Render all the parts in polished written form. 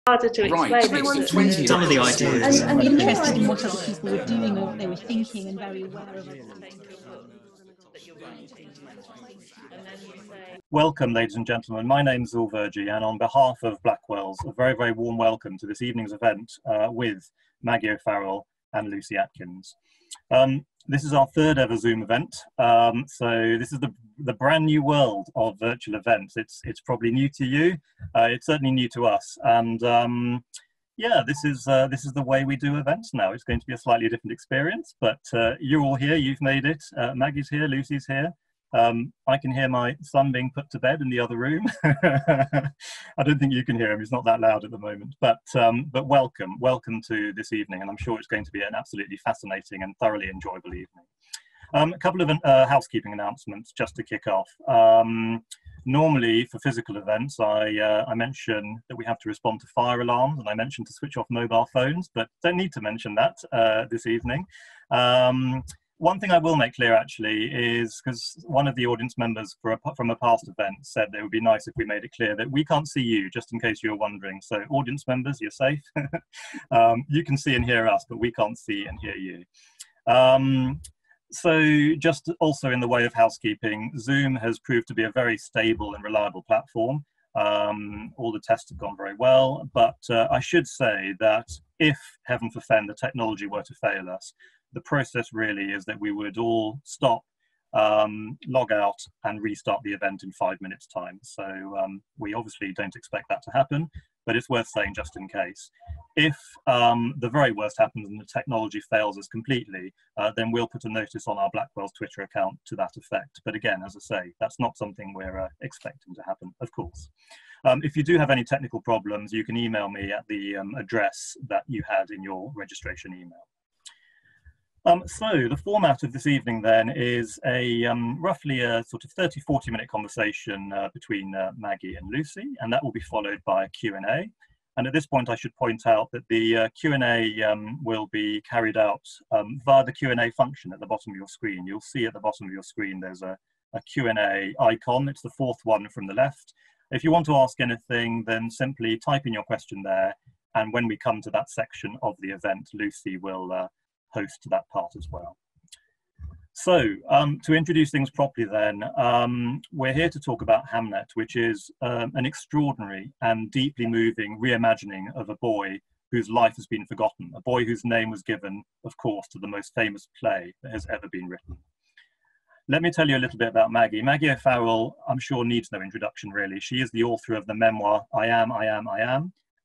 harder to explain. Right, some of the ideas. And interested in what other people were doing or what they were thinking, and very aware of it. Welcome, ladies and gentlemen. My name's Zul Vergy, and on behalf of Blackwell's, a very, very warm welcome to this evening's event with Maggie O'Farrell and Lucy Atkins. This is our third ever Zoom event, so this is the brand new world of virtual events. It's probably new to you, it's certainly new to us, and yeah, this is the way we do events now. It's going to be a slightly different experience, but you're all here, you've made it. Maggie's here, Lucy's here. I can hear my son being put to bed in the other room. I don't think you can hear him, he's not that loud at the moment, but welcome to this evening, and I'm sure it's going to be an absolutely fascinating and thoroughly enjoyable evening. A couple of housekeeping announcements just to kick off. Normally for physical events, I mention that we have to respond to fire alarms, and I mention to switch off mobile phones, but don't need to mention that this evening. One thing I will make clear actually is, because one of the audience members from a past event said that it would be nice if we made it clear that we can't see you, just in case you're wondering. So audience members, you're safe. You can see and hear us, but we can't see and hear you. So just also in the way of housekeeping, Zoom has proved to be a very stable and reliable platform. All the tests have gone very well, but I should say that if, heaven forfend, the technology were to fail us, the process really is that we would all stop, log out and restart the event in 5 minutes time. So we obviously don't expect that to happen, but it's worth saying just in case. If the very worst happens and the technology fails us completely, then we'll put a notice on our Blackwell's Twitter account to that effect. But again, as I say, that's not something we're expecting to happen, of course. If you do have any technical problems, you can email me at the address that you had in your registration email. So the format of this evening then is a roughly a sort of 30-40 minute conversation between Maggie and Lucy, and that will be followed by a Q&A. And at this point I should point out that the Q&A will be carried out via the Q&A function at the bottom of your screen. You'll see at the bottom of your screen there's a Q&A icon. It's the fourth one from the left. If you want to ask anything, then simply type in your question there, and when we come to that section of the event, Lucy will host to that part as well. So to introduce things properly then, we're here to talk about Hamnet, which is an extraordinary and deeply moving reimagining of a boy whose life has been forgotten, a boy whose name was given, of course, to the most famous play that has ever been written. Let me tell you a little bit about Maggie. Maggie O'Farrell, I'm sure, needs no introduction really. She is the author of the memoir I Am,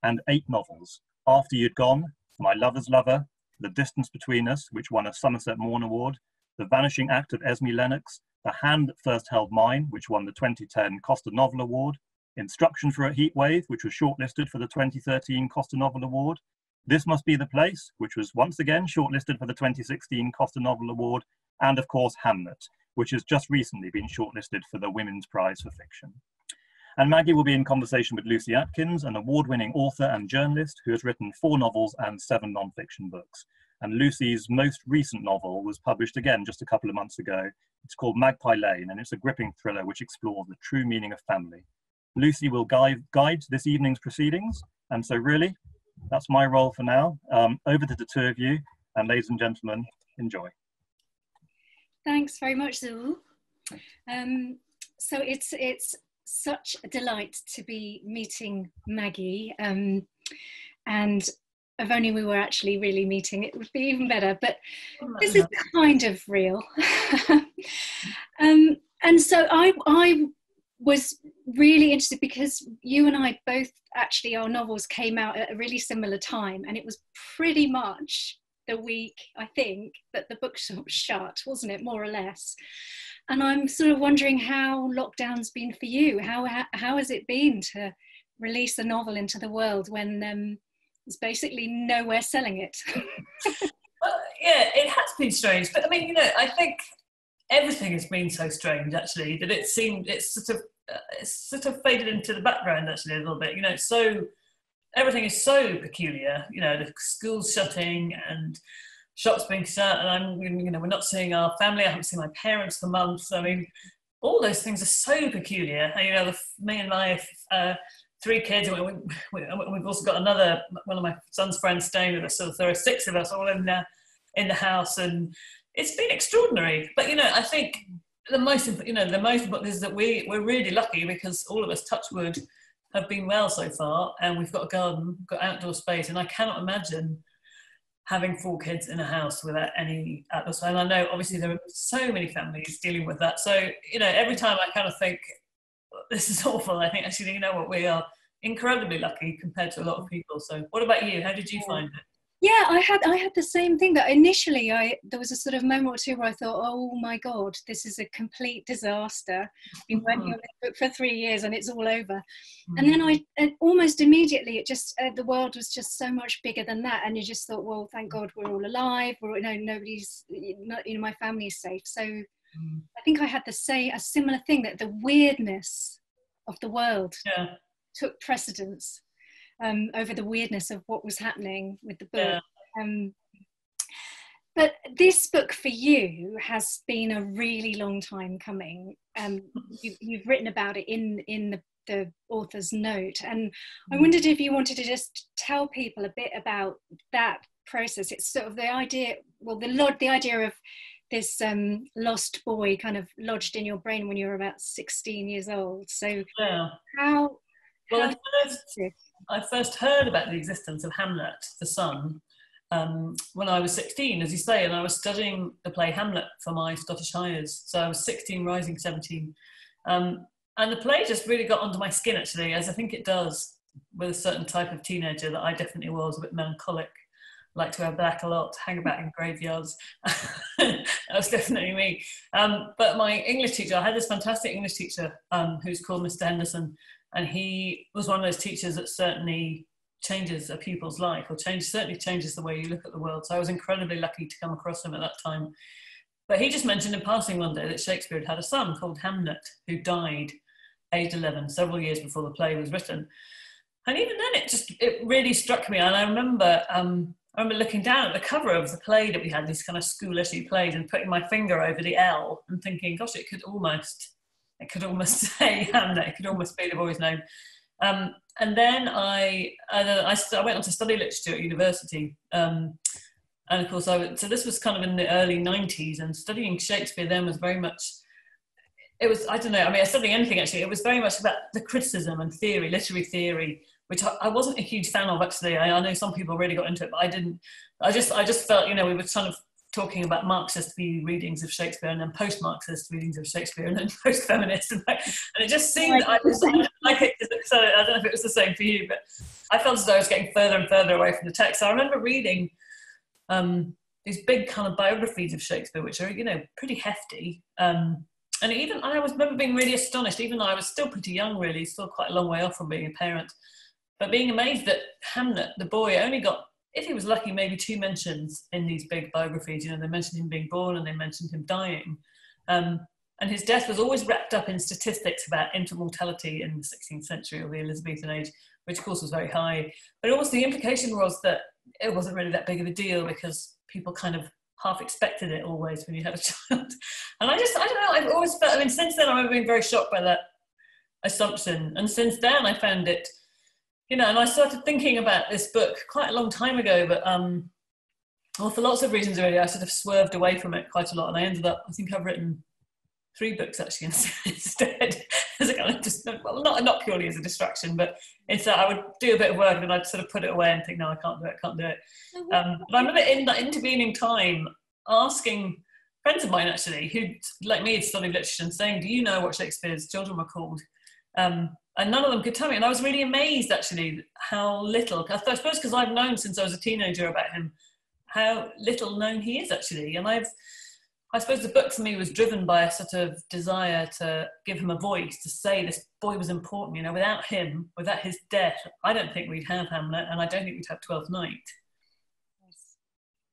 and 8 novels. After You'd Gone, My Lover's Lover, The Distance Between Us, which won a Somerset Maugham Award, The Vanishing Act of Esme Lennox, The Hand That First Held Mine, which won the 2010 Costa Novel Award, Instruction for a Heatwave, which was shortlisted for the 2013 Costa Novel Award, This Must Be the Place, which was once again shortlisted for the 2016 Costa Novel Award, and of course Hamnet, which has just recently been shortlisted for the Women's Prize for Fiction. And Maggie will be in conversation with Lucy Atkins, an award-winning author and journalist who has written 4 novels and 7 non-fiction books. And Lucy's most recent novel was published again just a couple of months ago. It's called Magpie Lane, and it's a gripping thriller which explores the true meaning of family. Lucy will guide this evening's proceedings, and so really, that's my role for now. Over to the two of you, and ladies and gentlemen, enjoy. Thanks very much, Zul. So it's such a delight to be meeting Maggie, and if only we were actually really meeting, it would be even better, but this is kind of real. And so I was really interested because you and I both, actually our novels came out at a really similar time, and it was pretty much the week, I think, that the bookshop shut, wasn't it, more or less? And I'm sort of wondering how lockdown's been for you. How has it been to release a novel into the world when there's basically nowhere selling it? Well, yeah, it has been strange. But I mean, you know, I think everything has been so strange, actually, that it's sort of faded into the background, actually, a little bit. You know, everything is so peculiar. You know, the schools shutting and shops being shut, and we're not seeing our family. I haven't seen my parents for months. I mean, all those things are so peculiar. And, you know, me and my 3 kids, and we've also got one of my son's friends staying with us, so there are 6 of us all in the house, and it's been extraordinary. But I think the most important is that we're really lucky, because all of us, touch wood, have been well so far, and we've got a garden, we've got outdoor space, and I cannot imagine having 4 kids in a house without any outdoor space. And I know obviously there are so many families dealing with that, so every time I kind of think this is awful, I think actually, we are incredibly lucky compared to a lot of people. So what about you? How did you find it? Yeah, I had the same thing, that initially there was a sort of moment or two where I thought, oh my God, this is a complete disaster. Been working on this book for 3 years and it's all over. And then and almost immediately, it just the world was just so much bigger than that, and you just thought, well, thank God we're all alive. Nobody's, my family's safe. So I think I had a similar thing, that the weirdness of the world took precedence over the weirdness of what was happening with the book. But this book for you has been a really long time coming. You've written about it in the author's note, and I wondered if you wanted to just tell people a bit about that process. It's sort of the idea of this lost boy kind of lodged in your brain when you were about 16 years old. So I first heard about the existence of Hamnet, the son, when I was 16, as you say, and I was studying the play Hamlet for my Scottish Highers. So I was 16, rising 17. And the play just really got under my skin, actually, as I think it does with a certain type of teenager that I definitely was, a bit melancholic, like to wear black a lot, hang about in graveyards. That was definitely me. But my English teacher, I had this fantastic English teacher who's called Mr. Henderson, and he was one of those teachers that certainly changes a pupil's life, or certainly changes the way you look at the world. So I was incredibly lucky to come across him at that time. But he just mentioned in passing one day that Shakespeare had a son called Hamnet, who died aged 11, several years before the play was written. And even then, it really struck me. And I remember looking down at the cover of the play that we had, these kind of school issue plays, and putting my finger over the L and thinking, gosh, it could almost say Hamnet. It could almost be the boy's name. And then I went on to study literature at university. And of course, so this was kind of in the early 90s, and studying Shakespeare then was very much, I studying anything actually, it was very much about the criticism and theory, literary theory, which I wasn't a huge fan of, actually. I know some people really got into it, but I didn't. I just felt, we were kind of talking about Marxist readings of Shakespeare, and then post-Marxist readings of Shakespeare, and then post-feminist, and it just seemed that I didn't like it. So I don't know if it was the same for you, but I felt as though I was getting further and further away from the text. So I remember reading these big kind of biographies of Shakespeare, which are pretty hefty. And I remember being really astonished, even though I was still pretty young, really, still quite a long way off from being a parent, but being amazed that Hamnet, the boy, only got, if he was lucky, maybe 2 mentions in these big biographies. They mentioned him being born and they mentioned him dying. And his death was always wrapped up in statistics about infant mortality in the 16th century or the Elizabethan age, which of course was very high. But almost the implication was that it wasn't really that big of a deal, because people kind of half expected it always when you had a child. And I don't know, I've always felt, since then I remember being very shocked by that assumption. And since then I found it, and I started thinking about this book quite a long time ago, but for lots of reasons really, I sort of swerved away from it quite a lot, and I ended up, I think I've written 3 books actually instead, as a kind of just, well, not purely as a distraction, but it's that I would do a bit of work and then I'd sort of put it away and think, no, I can't do it. But I remember in that intervening time asking friends of mine actually, who like me had studied literature, and saying, do you know what Shakespeare's children were called? And none of them could tell me. And I was really amazed, actually, how little, I suppose because I've known since I was a teenager about him, how little known he is, actually. And I suppose the book for me was driven by a sort of desire to give him a voice, to say this boy was important. Without him, without his death, I don't think we'd have Hamlet, and I don't think we'd have Twelfth Night.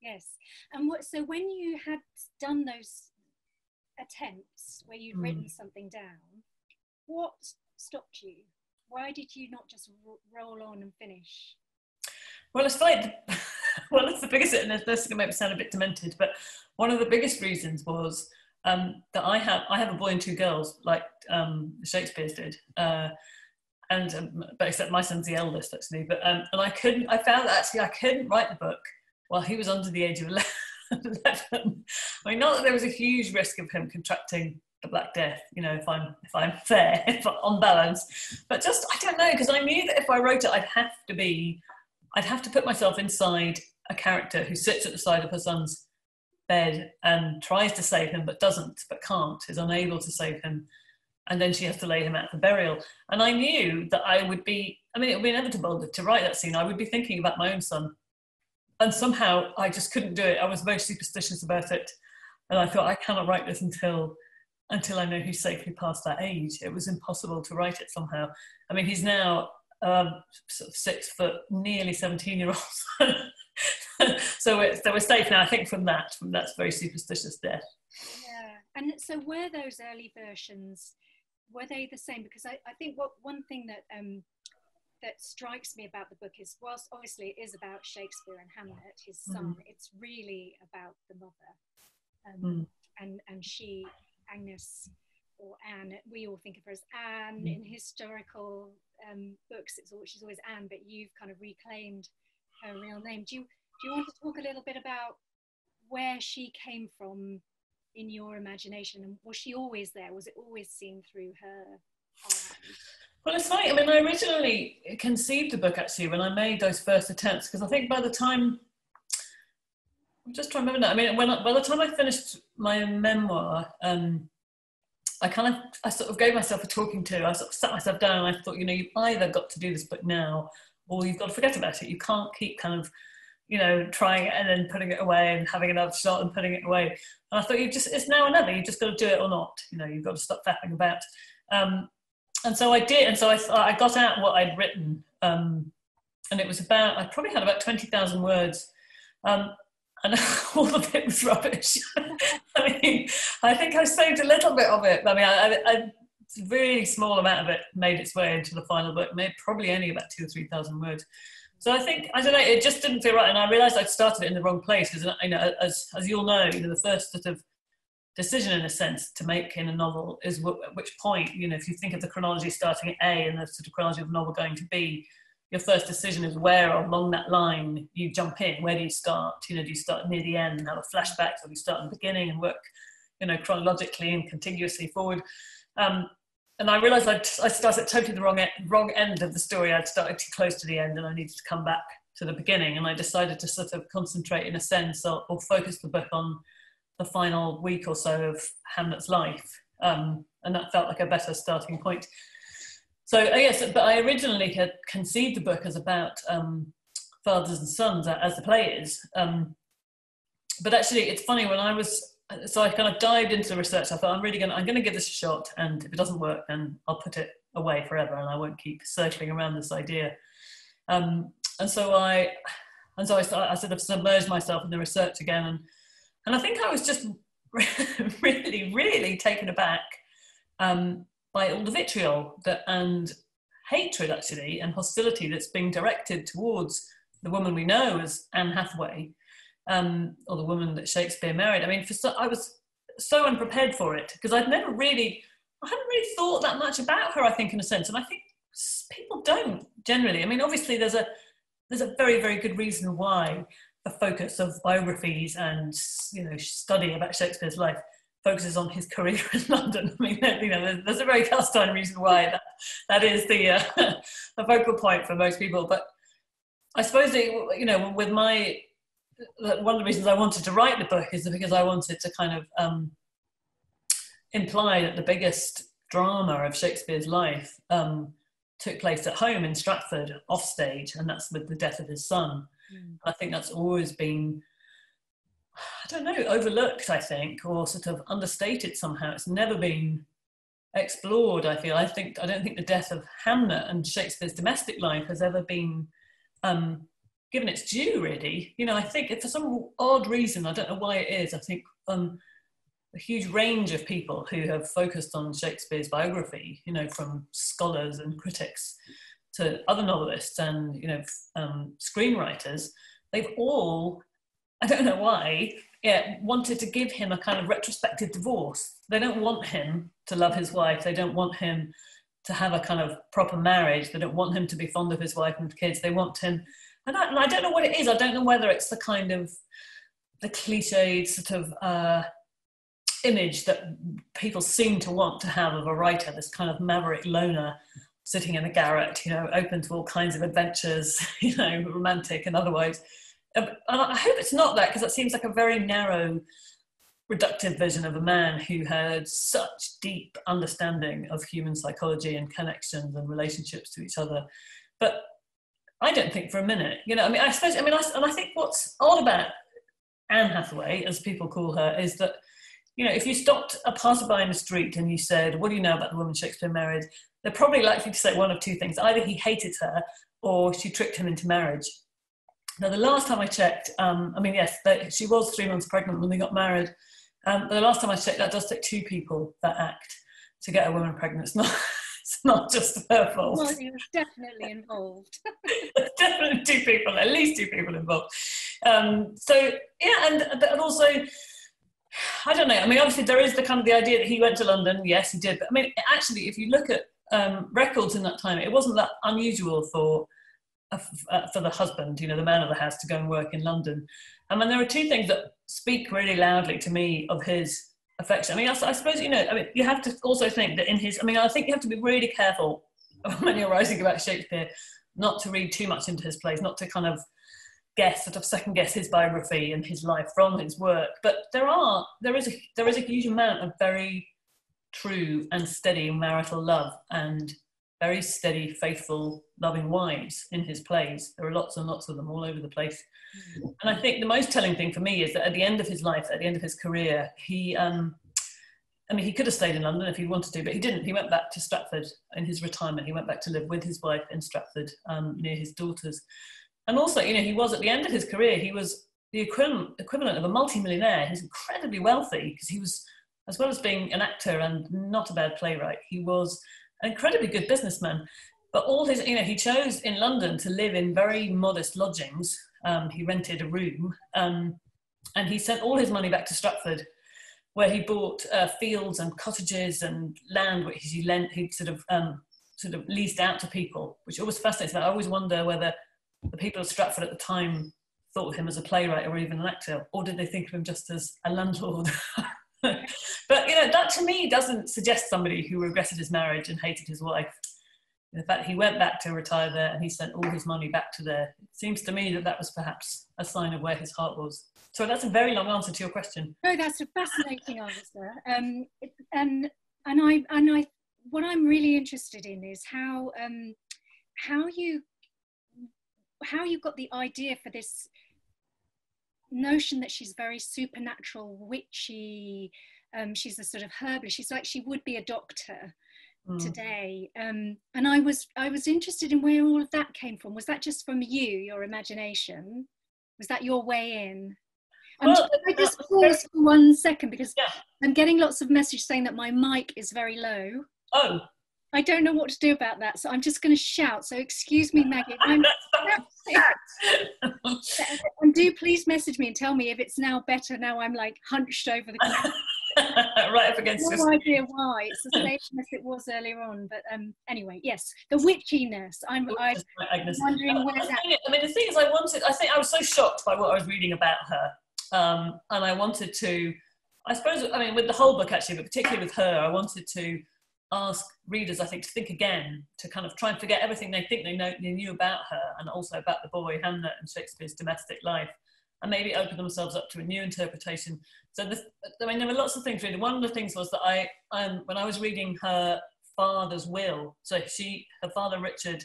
Yes. And so when you had done those attempts where you'd written something down, what stopped you? Why did you not just roll on and finish? Well, it's like, it's the biggest, and this is going to make me sound a bit demented, but one of the biggest reasons was that I have a boy and 2 girls, like Shakespeare's did, but except my son's the eldest actually. But and I found that actually I couldn't write the book while he was under the age of 11. I mean, not that there was a huge risk of him contracting the Black Death, you know, if I'm fair, if I'm on balance, but just I don't know, because I knew that if I wrote it, I'd have to put myself inside a character who sits at the side of her son's bed and tries to save him, but can't, is unable to save him. And then she has to lay him out for burial. And I knew that it would be inevitable to write that scene. I would be thinking about my own son. And somehow I just couldn't do it. I was very superstitious about it. And I thought, I cannot write this until I know he's safely past that age. It was impossible to write it somehow. I mean, he's now sort of 6 foot, nearly 17-year-old. So we're safe now, I think, from that very superstitious death. Yeah, and so were those early versions, were they the same? Because I think one thing that that strikes me about the book is, whilst obviously it is about Shakespeare and Hamnet, his son, it's really about the mother. And she, Agnes, or Anne, we all think of her as Anne in historical books. She's always Anne, but you've kind of reclaimed her real name. Do you want to talk a little bit about where she came from in your imagination, and was she always there? Was it always seen through her eyes? Well, it's funny. I mean, I originally conceived the book actually when I made those first attempts, because I think by the time, I'm just trying to remember now. I mean, by the time I finished my memoir, I sort of gave myself a talking to. I sort of sat myself down and I thought, you know, you've either got to do this book now, or you've got to forget about it. You can't keep kind of, you know, trying it and then putting it away and having another shot and putting it away. And I thought, it's now or never. You've just got to do it or not. You know, you've got to stop faffing about. And so I did. And so I got out what I'd written. And it was I probably had about 20,000 words. And all of it was rubbish. I mean, I think I saved a little bit of it. I mean, a really small amount of it made its way into the final book, made probably only about 2,000 or 3,000 words. So I think, I don't know, it just didn't feel right. And I realised I'd started it in the wrong place, because, you know, as you'll know, you know, the first sort of decision, in a sense, to make in a novel is at which point, you know, if you think of the chronology starting at A and the sort of chronology of the novel going to B, your first decision is where along that line you jump in. Where do you start? You know, do you start near the end and have a flashback, or do you start in the beginning and work, you know, chronologically and contiguously forward? And I realised I started totally the wrong end of the story. I'd started too close to the end and I needed to come back to the beginning. And I decided to sort of concentrate, in a sense, or focus the book on the final week or so of Hamlet's life. And that felt like a better starting point. So yes, but I originally had conceived the book as about fathers and sons, as the play is. But actually, it's funny, so I kind of dived into the research. I thought, I'm going to give this a shot, and if it doesn't work, then I'll put it away forever, and I won't keep circling around this idea. And so I sort of submerged myself in the research again, and I think I was just really, really taken aback by all the vitriol and hatred, actually, and hostility that's being directed towards the woman we know as Anne Hathaway, or the woman that Shakespeare married. I mean, I was so unprepared for it, because I hadn't really thought that much about her, I think, in a sense. And I think people don't generally. I mean, obviously there's a very, very good reason why the focus of biographies and, you know, study about Shakespeare's life focuses on his career in London. I mean, you know, there's a very cast iron reason why that is the focal point for most people. But I suppose, you know, with one of the reasons I wanted to write the book is because I wanted to kind of imply that the biggest drama of Shakespeare's life took place at home in Stratford, off stage, and that's with the death of his son. I think that's always been, I don't know, overlooked, I think, or sort of understated somehow. It's never been explored, I feel. I don't think the death of Hamnet and Shakespeare's domestic life has ever been given its due, really. You know, I think for some odd reason, I don't know why it is, I think a huge range of people who have focused on Shakespeare's biography, you know, from scholars and critics to other novelists and, you know, screenwriters, they've all, I don't know why, wanted to give him a kind of retrospective divorce. They don't want him to love his wife. They don't want him to have a kind of proper marriage. They don't want him to be fond of his wife and kids. They want him, and I don't know what it is. I don't know whether it's the kind of the cliched sort of image that people seem to want to have of a writer, this kind of maverick loner sitting in a garret, you know, open to all kinds of adventures, you know, romantic and otherwise. And I hope it's not that, because that seems like a very narrow, reductive vision of a man who had such deep understanding of human psychology and connections and relationships to each other. But I don't think for a minute, you know, I think what's odd about Anne Hathaway, as people call her, is that, you know, if you stopped a passerby in the street and you said, what do you know about the woman Shakespeare married? They're probably likely to say one of two things. Either he hated her or she tricked him into marriage. Now, the last time I checked, she was 3 months pregnant when they got married. But the last time I checked, that does take two people, that act, to get a woman pregnant. It's not just her fault. Well, he was definitely involved. Definitely two people, at least two people involved. And also, I don't know. I mean, obviously there is the kind of the idea that he went to London. Yes, he did. But I mean, actually, if you look at records in that time, it wasn't that unusual for the husband, you know, the man of the house, to go and work in London. And there are two things that speak really loudly to me of his affection. I mean, I suppose, you know, I mean, you have to also think that I think you have to be really careful when you're writing about Shakespeare, not to read too much into his plays, not to kind of second guess his biography and his life from his work. But there is a huge amount of very true and steady marital love and very steady, faithful, loving wives in his plays. There are lots and lots of them all over the place. And I think the most telling thing for me is that at the end of his life, at the end of his career, he could have stayed in London if he wanted to, but he didn't. He went back to Stratford in his retirement. He went back to live with his wife in Stratford, near his daughters. And also, you know, he was, at the end of his career, he was the equivalent of a multimillionaire. He's incredibly wealthy because he was, as well as being an actor and not a bad playwright, he was an incredibly good businessman. But all his, you know, he chose in London to live in very modest lodgings. He rented a room, and he sent all his money back to Stratford, where he bought fields and cottages and land which he sort of leased out to people, which always fascinates me. I always wonder whether the people of Stratford at the time thought of him as a playwright or even an actor, or did they think of him just as a landlord? But, you know, that to me doesn't suggest somebody who regretted his marriage and hated his wife. In fact, he went back to retire there and he sent all his money back to there. It seems to me that was perhaps a sign of where his heart was. So that's a very long answer to your question. No, that's a fascinating answer. And what I'm really interested in is how you got the idea for this notion that she's very supernatural, witchy. She's a sort of herbalist. She's like, she would be a doctor today. And I was interested in where all of that came from. Was that just from you, your imagination? Was that your way in? Well, I just pause for 1 second because I'm getting lots of messages saying that my mic is very low. Oh. I don't know what to do about that, so I'm just going to shout. So excuse me, Maggie. And do please message me and tell me if it's now better. Now I'm like hunched over the camera. Right up against no idea why. It's the same as it was earlier on. But anyway, yes, the witchiness. I'm wondering where that... I mean, the thing is, I think I was so shocked by what I was reading about her. And I wanted to, I suppose, I mean, with the whole book actually, but particularly with her, I wanted to ask readers, I think, to think again, to kind of try and forget everything they think they knew about her, and also about the boy Hamnet and Shakespeare's domestic life, and maybe open themselves up to a new interpretation. So, there were lots of things really. One of the things was that when I was reading her father's will, so her father Richard,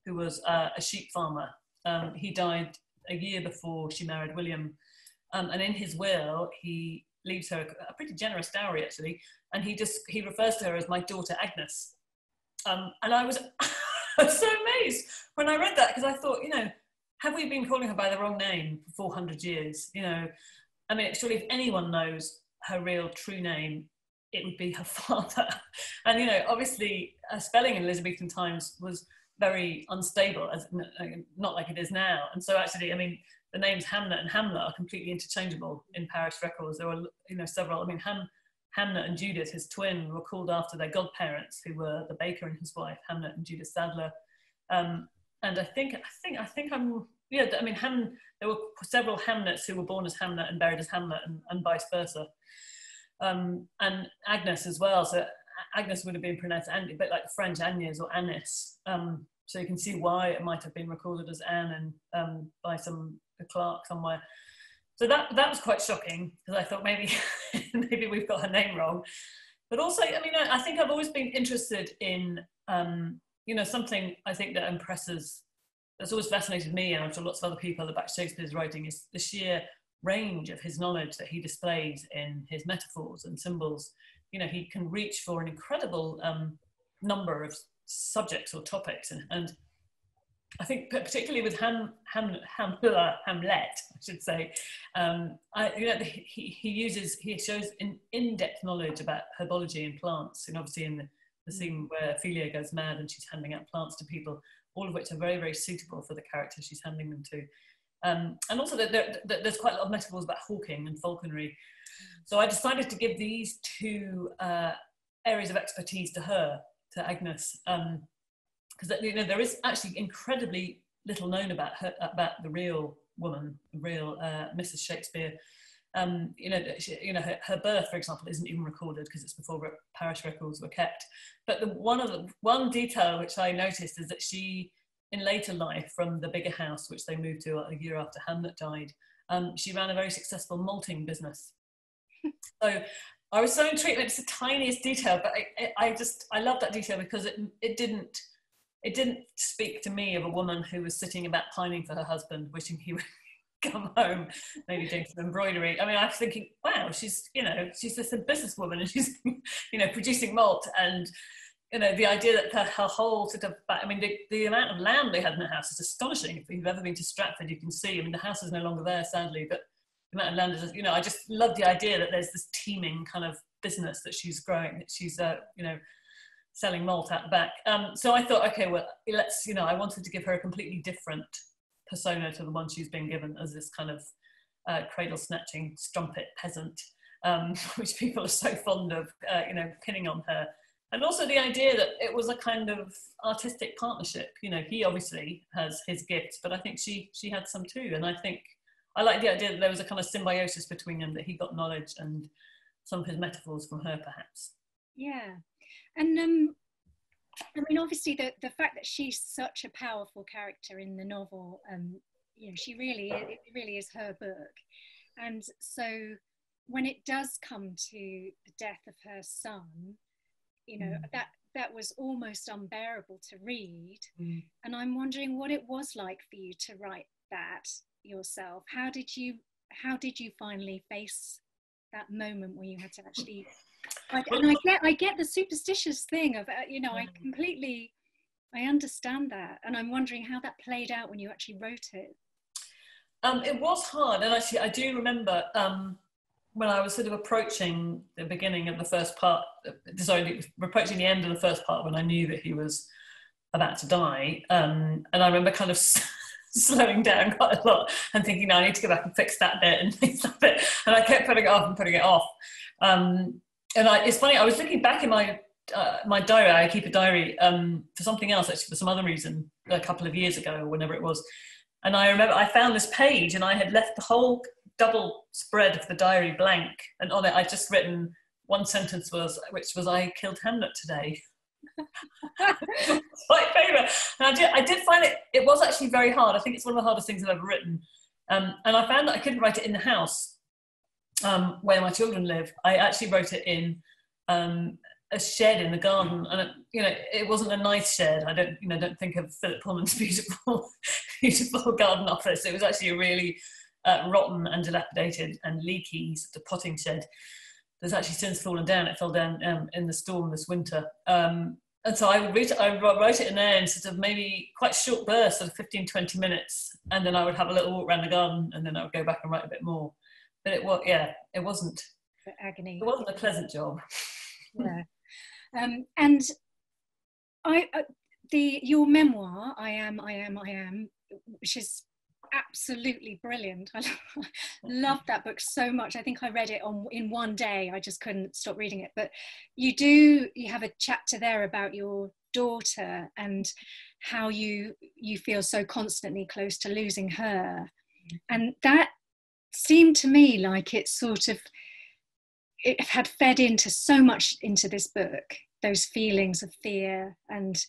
who was a sheep farmer, he died a year before she married William, and in his will he leaves her a pretty generous dowry actually, and he refers to her as my daughter Agnes, and I was so amazed when I read that, because I thought, you know, have we been calling her by the wrong name for 400 years? You know, I mean, surely if anyone knows her real true name, it would be her father. And, you know, obviously her spelling in Elizabethan times was very unstable, not like it is now. And so actually, I mean, the names Hamnet and Hamlet are completely interchangeable in parish records. There were, you know, several. I mean, Hamnet and Judith, his twin, were called after their godparents, who were the baker and his wife, Hamnet and Judith Sadler. And I think I'm, yeah, I mean, there were several Hamnets who were born as Hamnet and buried as Hamlet, and vice versa. And Agnes as well. So Agnes would have been pronounced a bit like the French Agnes or Anis. So you can see why it might have been recorded as Anne and by a clerk somewhere. So that was quite shocking, because I thought maybe maybe we've got her name wrong. But also, I mean, I think I've always been interested in, you know, something I think that that's always fascinated me, and I'm sure lots of other people about Shakespeare's writing, is the sheer range of his knowledge that he displays in his metaphors and symbols. You know, he can reach for an incredible number of subjects or topics, and I think particularly with Hamlet, I should say, you know, he shows an in-depth knowledge about herbology and plants, and obviously in the scene where Ophelia goes mad and she's handing out plants to people, all of which are very, very suitable for the character she's handing them to. And also there's quite a lot of metaphors about hawking and falconry. So I decided to give these two areas of expertise to her, to Agnes, because you know, there is actually incredibly little known about her, about the real woman, the real Mrs. Shakespeare. You know, her birth, for example, isn't even recorded because it's before parish records were kept. But one detail which I noticed is that she, in later life, from the bigger house which they moved to a year after Hamlet died, she ran a very successful malting business. So I was so intrigued. It's the tiniest detail, but I love that detail because it didn't speak to me of a woman who was sitting about pining for her husband, wishing he would come home, maybe doing some embroidery. I mean, I was thinking, wow, she's just a businesswoman, and she's, you know, producing malt, and, you know, the idea that her whole sort of, I mean, the amount of land they had in the house is astonishing. If you've ever been to Stratford, you can see, I mean, the house is no longer there, sadly, but the amount of land is, you know, I just love the idea that there's this teeming kind of business that she's growing, that she's, you know, selling malt out the back. So I thought, okay, well, let's, you know, I wanted to give her a completely different persona to the one she's been given as this kind of cradle snatching strumpet peasant, which people are so fond of, you know, pinning on her. And also the idea that it was a kind of artistic partnership. You know, he obviously has his gifts, but I think she had some too. And I think I like the idea that there was a kind of symbiosis between them, that he got knowledge and some of his metaphors from her, perhaps. Yeah. And I mean, obviously the fact that she's such a powerful character in the novel, you know, it really is her book. And so when it does come to the death of her son, you know, that was almost unbearable to read. And I'm wondering what it was like for you to write that yourself. How did you finally face that moment where you had to actually, and I get the superstitious thing of, you know, I understand that, and I'm wondering how that played out when you actually wrote it. It was hard, and actually I do remember when I was sort of approaching the beginning of the first part, approaching the end of the first part, when I knew that he was about to die, and I remember kind of slowing down quite a lot and thinking, no, I need to go back and fix that bit and fix that bit, and I kept putting it off and putting it off. And it's funny, I was looking back in my diary. I keep a diary for something else, actually, for some other reason, a couple of years ago, or whenever it was. And I remember I found this page, and I had left the whole double spread of the diary blank, and on it I'd just written one sentence, which was I killed Hamlet today. My favourite. And I did find it was actually very hard. I think it's one of the hardest things I've ever written. And I found that I couldn't write it in the house where my children live. I actually wrote it in a shed in the garden, and you know, it wasn't a nice shed. I don't think of Philip Pullman's beautiful garden office. It was actually a really rotten and dilapidated and leaky sort of potting shed that's actually since fallen down. It fell down in the storm this winter. And so I wrote it in there in sort of maybe quite short bursts, sort of 15, 20 minutes. And then I would have a little walk around the garden, and then I would go back and write a bit more. But it wasn't agony. It wasn't a pleasant job. Yeah. And your memoir, I am, which is absolutely brilliant. I loved that book so much. I think I read it in one day. I just couldn't stop reading it. But you have a chapter there about your daughter and how you feel so constantly close to losing her, and that seemed to me like it had fed into so much into this book, those feelings of fear and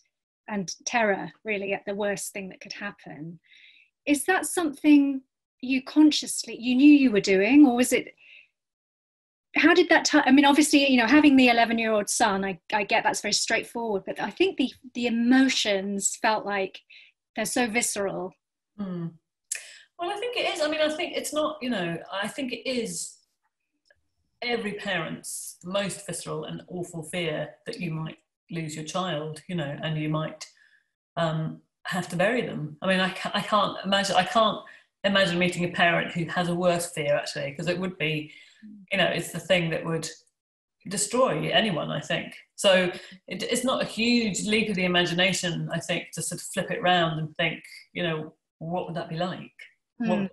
terror, really, at the worst thing that could happen. Is that something you knew you were doing, or was it, how did that I mean, obviously, having the 11-year-old son, I get that's very straightforward, but I think the emotions felt like they're so visceral. Well, I think it is. I mean, I think it's not, I think it is every parent's most visceral and awful fear that you might lose your child, and you might have to bury them. I mean, I can't imagine meeting a parent who has a worse fear, actually, because it would be, it's the thing that would destroy anyone, I think. So it's not a huge leap of the imagination, I think, to sort of flip it round and think, what would that be like? What,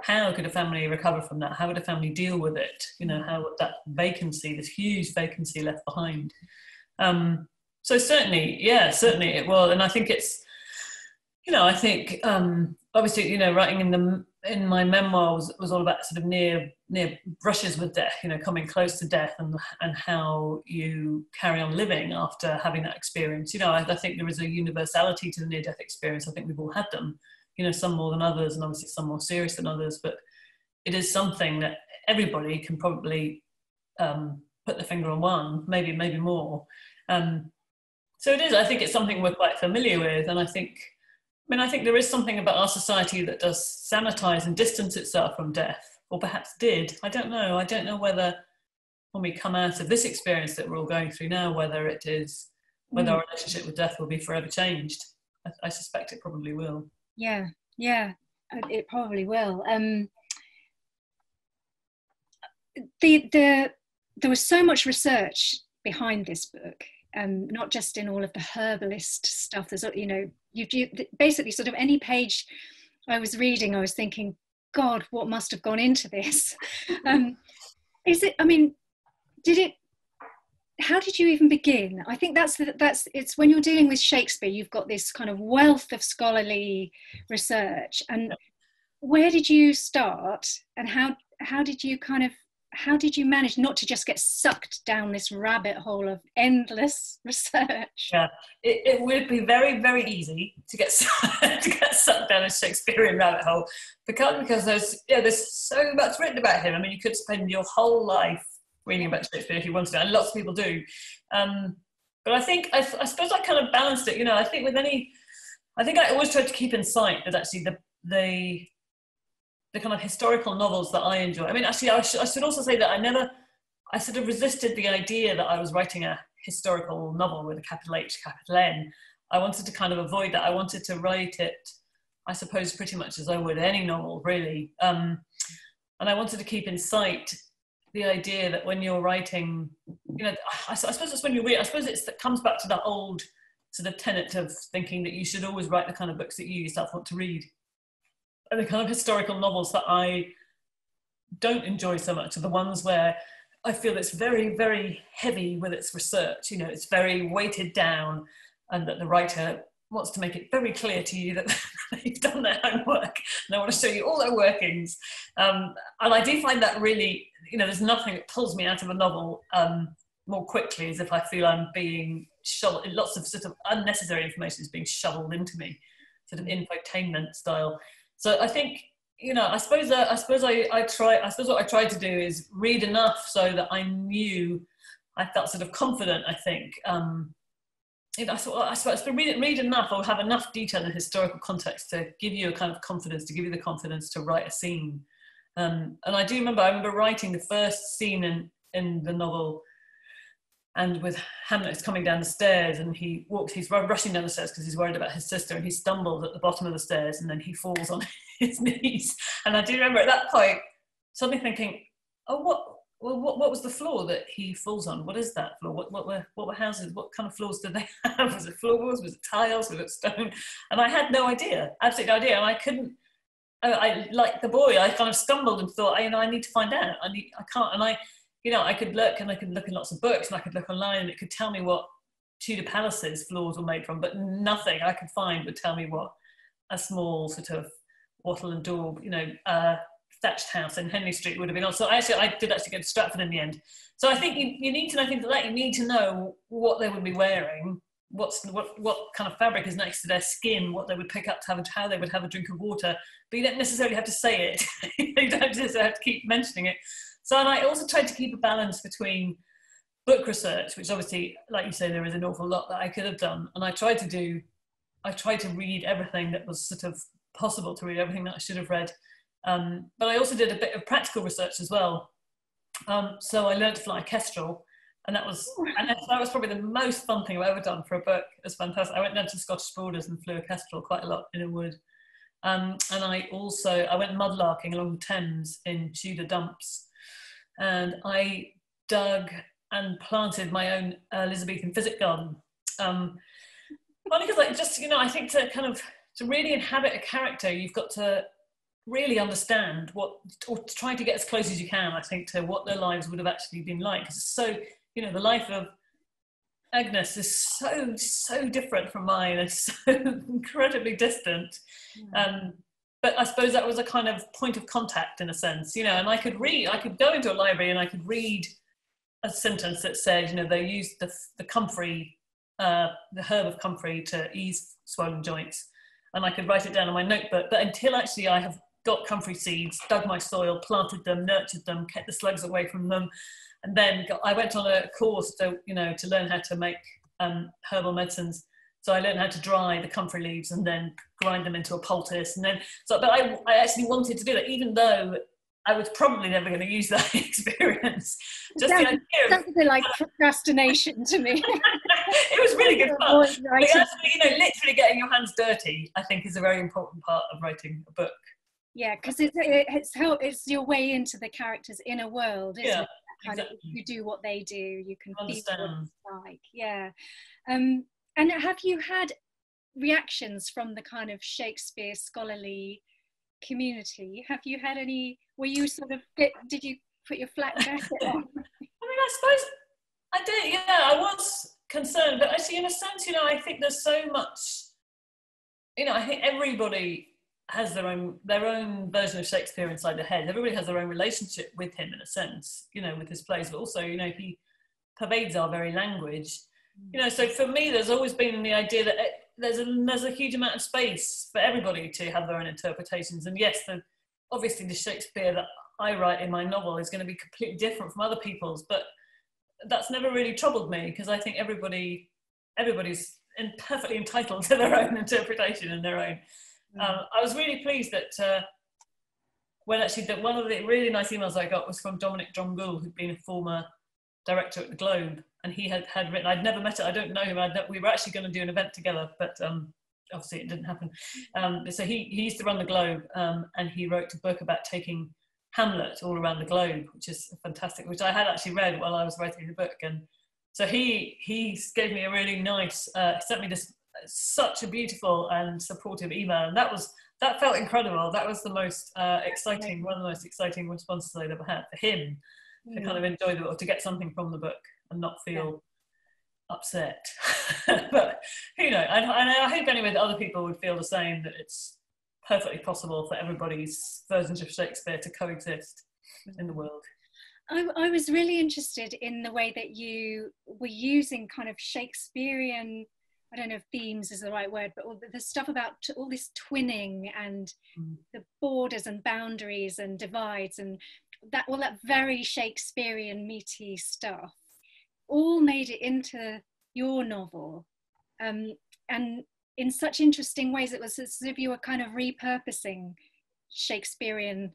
how could a family recover from that? How would a family deal with it? How would that vacancy, this huge vacancy left behind? So certainly it will. And I think it's, I think obviously, writing in my memoir was all about sort of near brushes with death, coming close to death and how you carry on living after having that experience. I think there is a universality to the near-death experience. I think we've all had them, some more than others, and obviously some more serious than others, but it is something that everybody can probably put the finger on one, maybe more. So it is, I think it's something we're quite familiar with, and I think there is something about our society that does sanitize and distance itself from death, or perhaps did. I don't know whether when we come out of this experience that we're all going through now, whether our relationship with death will be forever changed. I suspect it probably will. Yeah, it probably will. There was so much research behind this book. Not just in all of the herbalist stuff. There's, you basically sort of any page I was reading, I was thinking, God, what must have gone into this? How did you even begin? I think it's when you're dealing with Shakespeare, you've got this kind of wealth of scholarly research. And where did you start? And how did you manage not to just get sucked down this rabbit hole of endless research? Yeah, it would be very, very easy to get sucked down a Shakespearean rabbit hole because there's so much written about him. I mean, you could spend your whole life reading about Shakespeare if you wanted to, and lots of people do. But I think I suppose I kind of balanced it. I think I always tried to keep in sight that actually the kind of historical novels that I enjoy. I mean, actually, I should also say that I sort of resisted the idea that I was writing a historical novel with a capital H, capital N. I wanted to kind of avoid that. I wanted to write it, I suppose, pretty much as I would any novel, really. And I wanted to keep in sight the idea that when you're writing, I suppose it's when you read, I suppose it comes back to that old sort of tenet of thinking that you should always write the kind of books that you yourself want to read. And the kind of historical novels that I don't enjoy so much are the ones where I feel it's very, very heavy with its research. It's very weighted down, and that the writer wants to make it very clear to you that they've done their homework and I want to show you all their workings. And I do find that really, there's nothing that pulls me out of a novel more quickly as if I feel I'm being shoveled, lots of sort of unnecessary information is being shoveled into me, sort of infotainment style. So I think, I suppose what I tried to do is read enough so that I felt sort of confident, I think. I suppose read enough or have enough detail and historical context to give you a kind of confidence, to give you the confidence to write a scene. And I remember writing the first scene in the novel, and with Hamnet coming down the stairs, and he's rushing down the stairs because he's worried about his sister, and he stumbles at the bottom of the stairs, and then he falls on his knees. And I do remember at that point suddenly thinking, oh, well, what was the floor that he falls on? What is that floor? What were houses? What kind of floors did they have? Was it floorboards? Was it tiles? Was it stone? And I had no idea, absolutely no idea. And I couldn't. I like the boy. I kind of stumbled and thought, I need to find out. I can't. And I could look in lots of books, and I could look online, and it could tell me what Tudor palaces floors were made from, but nothing I could find would tell me what a small sort of wattle and daub, thatched house in Henley Street would have been on. So I did actually go to Stratford in the end. So I think you need to know things like that. You need to know what they would be wearing, what kind of fabric is next to their skin, what they would pick up to how they would have a drink of water. But you don't necessarily have to say it. You don't just have to keep mentioning it. So, and I also tried to keep a balance between book research, which obviously, like you say, there is an awful lot that I could have done. And I tried to read everything that was sort of possible to read, everything that I should have read. But I also did a bit of practical research as well. So I learned to fly a kestrel, and that was probably the most fun thing I've ever done for a book. It was fantastic. I went down to Scottish borders and flew a kestrel quite a lot in a wood. And I went mudlarking along the Thames in Tudor dumps, and I dug and planted my own Elizabethan physic garden. Only because I think to really inhabit a character, you've got to really understand or try to get as close as you can, I think, to what their lives would have actually been like. Because it's so, the life of Agnes is so different from mine. It's so incredibly distant. But I suppose that was a kind of point of contact in a sense, and I could go into a library and I could read a sentence that said, they used the comfrey, the herb of comfrey to ease swollen joints. And I could write it down in my notebook. But until actually I have got comfrey seeds, dug my soil, planted them, nurtured them, kept the slugs away from them, and then I went on a course to learn how to make herbal medicines. So I learned how to dry the comfrey leaves and then grind them into a poultice. And then, but I actually wanted to do that, even though I was probably never going to use that experience. Just the idea of, sounds a bit like procrastination to me. It was really good fun. But actually, literally getting your hands dirty, I think, is a very important part of writing a book. Yeah, because it's your way into the character's inner world, isn't it? Exactly. You do what they do, you can understand feel what it's like. Yeah. And have you had reactions from the kind of Shakespeare scholarly community? Have you had any? Were you did you put your flat jacket on? I suppose I did. Yeah, I was concerned, but actually, in a sense, I think there's so much. I think everybody has their own version of Shakespeare inside their head. Everybody has their own relationship with him, in a sense, with his plays, but also, he pervades our very language. So for me, there's always been the idea that there's a huge amount of space for everybody to have their own interpretations. And yes, obviously the Shakespeare that I write in my novel is going to be completely different from other people's, but that's never really troubled me, because I think everybody's perfectly entitled to their own interpretation and their own. I was really pleased that one of the really nice emails I got was from Dominic John Gould, who'd been a former director at the Globe, and he had written. I'd never met him. I don't know him. We were actually going to do an event together, but obviously it didn't happen. So he used to run the Globe, and he wrote a book about taking Hamlet all around the globe, which is fantastic, which I had actually read while I was writing the book. And so he gave me a really nice, sent me this such a beautiful and supportive email, and that felt incredible. That was the most exciting, one of the most exciting responses I'd ever had for him, to kind of enjoy the book, to get something from the book and not feel upset. But who knows? And I hope anyway that other people would feel the same, that it's perfectly possible for everybody's versions of Shakespeare to coexist in the world. I was really interested in the way that you were using kind of Shakespearean, I don't know if themes is the right word, but all the stuff about all this twinning and the borders and boundaries and divides and all that very Shakespearean meaty stuff, all made it into your novel. And in such interesting ways. It was as if you were kind of repurposing Shakespearean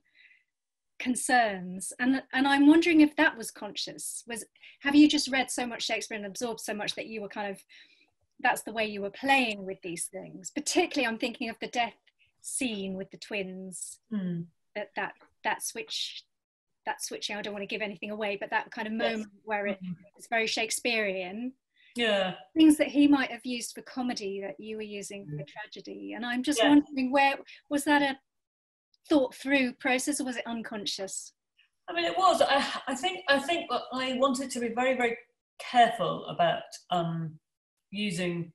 concerns, and I'm wondering if that was conscious. Have you just read so much Shakespeare and absorbed so much that you were kind of, that's the way you were playing with these things? Particularly I'm thinking of the death scene with the twins, that switch that switching, I don't want to give anything away, but that kind of moment where it's very Shakespearean. Yeah. Things that he might have used for comedy that you were using for tragedy. And I'm just wondering, where was that a thought through process, or was it unconscious? I mean, it was. I think I wanted to be very, very careful about using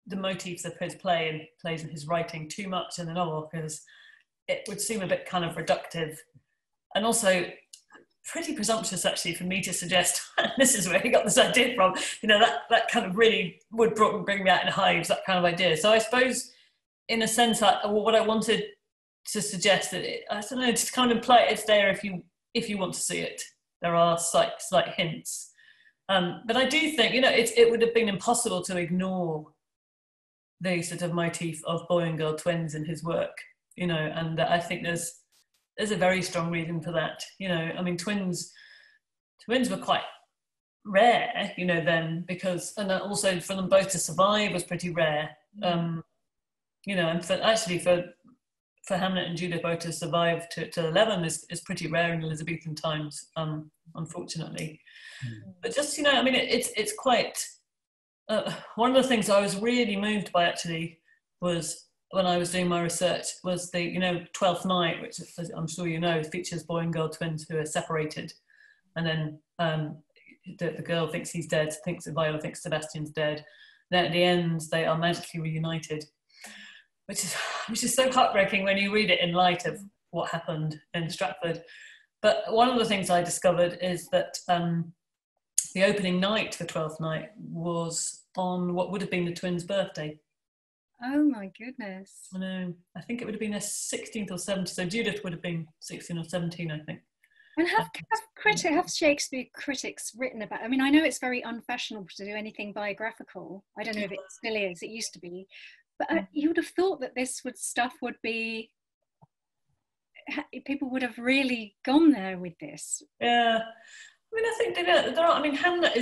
the motifs of his plays and his writing too much in the novel, because it would seem a bit kind of reductive, and also pretty presumptuous actually for me to suggest this is where he got this idea from. You know, that kind of really would bring me out in hives, that kind of idea. So I suppose in a sense what I wanted to suggest, that I don't know, just kind of imply it's there if you want to see it. There are slight hints, but I do think, you know, it would have been impossible to ignore the sort of motif of boy and girl twins in his work, you know, and I think there's a very strong reason for that. You know, I mean, twins were quite rare, you know, then, because, and also for them both to survive was pretty rare. You know, and for Hamnet and Judith both to survive to 11 is pretty rare in Elizabethan times, unfortunately. But just, you know, I mean, it's quite, one of the things I was really moved by actually was, when I was doing my research, was the, you know, 12th Night, which, as I'm sure you know, features boy and girl twins who are separated, and then the girl thinks he's dead, Viola thinks Sebastian's dead. Then at the end, they are magically reunited, which is so heartbreaking when you read it in light of what happened in Stratford. But one of the things I discovered is that the opening night for 12th Night was on what would have been the twins' birthday. Oh my goodness. I know. I think it would have been their 16th or 17th. So Judith would have been 16 or 17, I think. And have Shakespeare critics written about, I mean, I know it's very unfashionable to do anything biographical. I don't know if it still is, it used to be. But you would have thought that stuff would be, people would have really gone there with this. Yeah. I mean, I think there are, I mean, Hamnet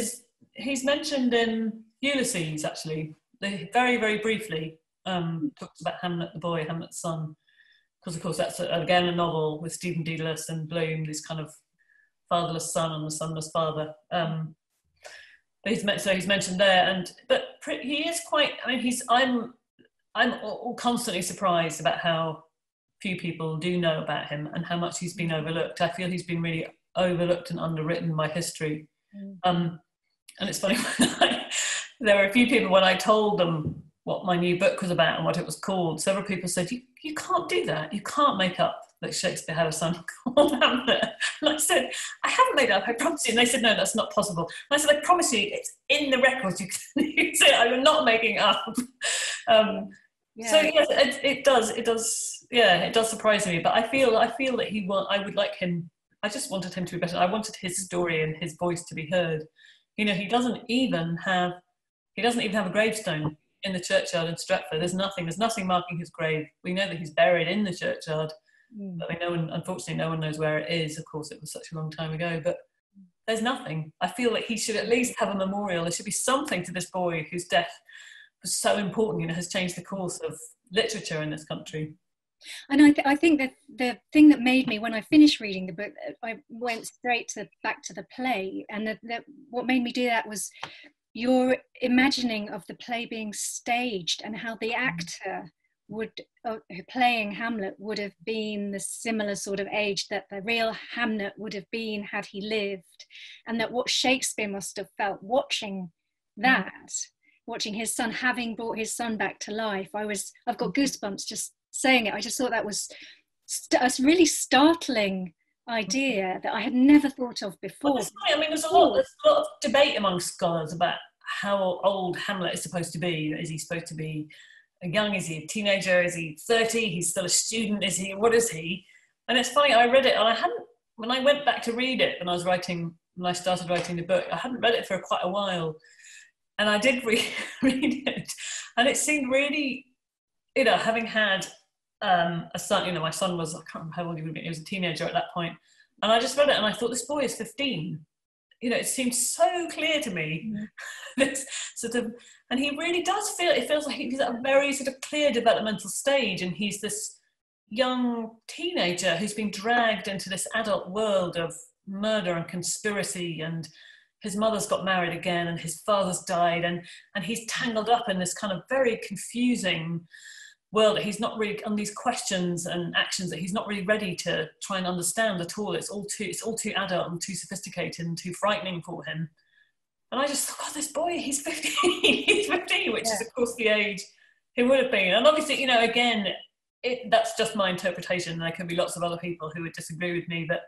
he's mentioned in Ulysses, actually. They very, very briefly talks about Hamnet the boy, Hamnet the son, because of course that's again a novel with Stephen Dedalus and Bloom, this kind of fatherless son and the sonless father. But he's mentioned there, but he is quite. I mean, I'm constantly surprised about how few people do know about him and how much he's been overlooked. I feel he's been really overlooked and underwritten by history. And it's funny, there were a few people, when I told them what my new book was about and what it was called, several people said, you can't do that. You can't make up that Shakespeare had a son called Hamlet. And I said, I haven't made it up, I promise you. And they said, no, that's not possible. And I said, I promise you, it's in the records. You can use it. I'm not making it up. Yeah. So yes, it does surprise me. But I feel that I would like him. I just wanted him to be better. I wanted his story and his voice to be heard. You know, he doesn't even have a gravestone in the churchyard in Stratford. There's nothing marking his grave. We know that he's buried in the churchyard, but unfortunately no one knows where it is. Of course, it was such a long time ago, but there's nothing. I feel that he should at least have a memorial. There should be something to this boy whose death was so important, you know, has changed the course of literature in this country. And I think that the thing that made me, when I finished reading the book, I went straight back to the play, and what made me do that was your imagining of the play being staged and how the actor playing Hamlet would have been the similar sort of age that the real Hamnet would have been had he lived, and that what Shakespeare must have felt watching that, watching his son, having brought his son back to life. I've got goosebumps just saying it. I just thought that was a really startling idea that I had never thought of before. Well, I mean, there's a lot of debate among scholars about how old Hamlet is supposed to be. Is he supposed to be young? Is he a teenager? Is he 30? He's still a student? What is he? And it's funny, I read it and when I went back to read it when I started writing the book, I hadn't read it for quite a while. And I did read it, and it seemed really, you know, having had a son, you know, my son was, I can't remember how old he would have been, he was a teenager at that point, and I just read it and I thought, this boy is 15. You know, it seems so clear to me, this sort of, and he really does it feels like he's at a very sort of clear developmental stage, and he's this young teenager who's been dragged into this adult world of murder and conspiracy, and his mother's got married again and his father's died, and he's tangled up in this kind of very confusing world that he's not really, on these questions and actions that he's not really ready to try and understand at all. It's all too adult and too sophisticated and too frightening for him. And I just thought, God, this boy, he's 15, he's 15, which is of course the age he would have been. And obviously, you know, again, that's just my interpretation. And there could be lots of other people who would disagree with me, but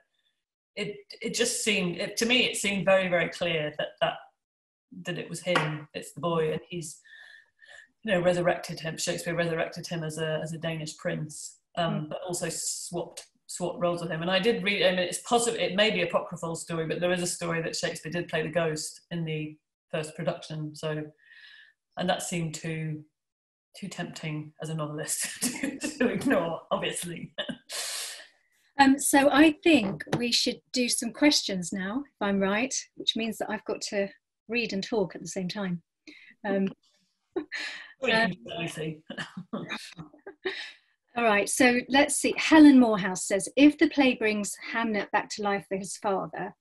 it just seemed, to me, it seemed very, very clear that it was him, it's the boy, and he's, you know, resurrected him. Shakespeare resurrected him as a Danish prince, but also swapped roles with him. And I did read, I mean, it's possible, it may be a apocryphal story, but there is a story that Shakespeare did play the ghost in the first production. So, and that seemed too tempting as a novelist to ignore, obviously. So I think we should do some questions now, if I'm right, which means that I've got to read and talk at the same time. All right, so let's see. Helen Morehouse says, if the play brings Hamnet back to life for his father,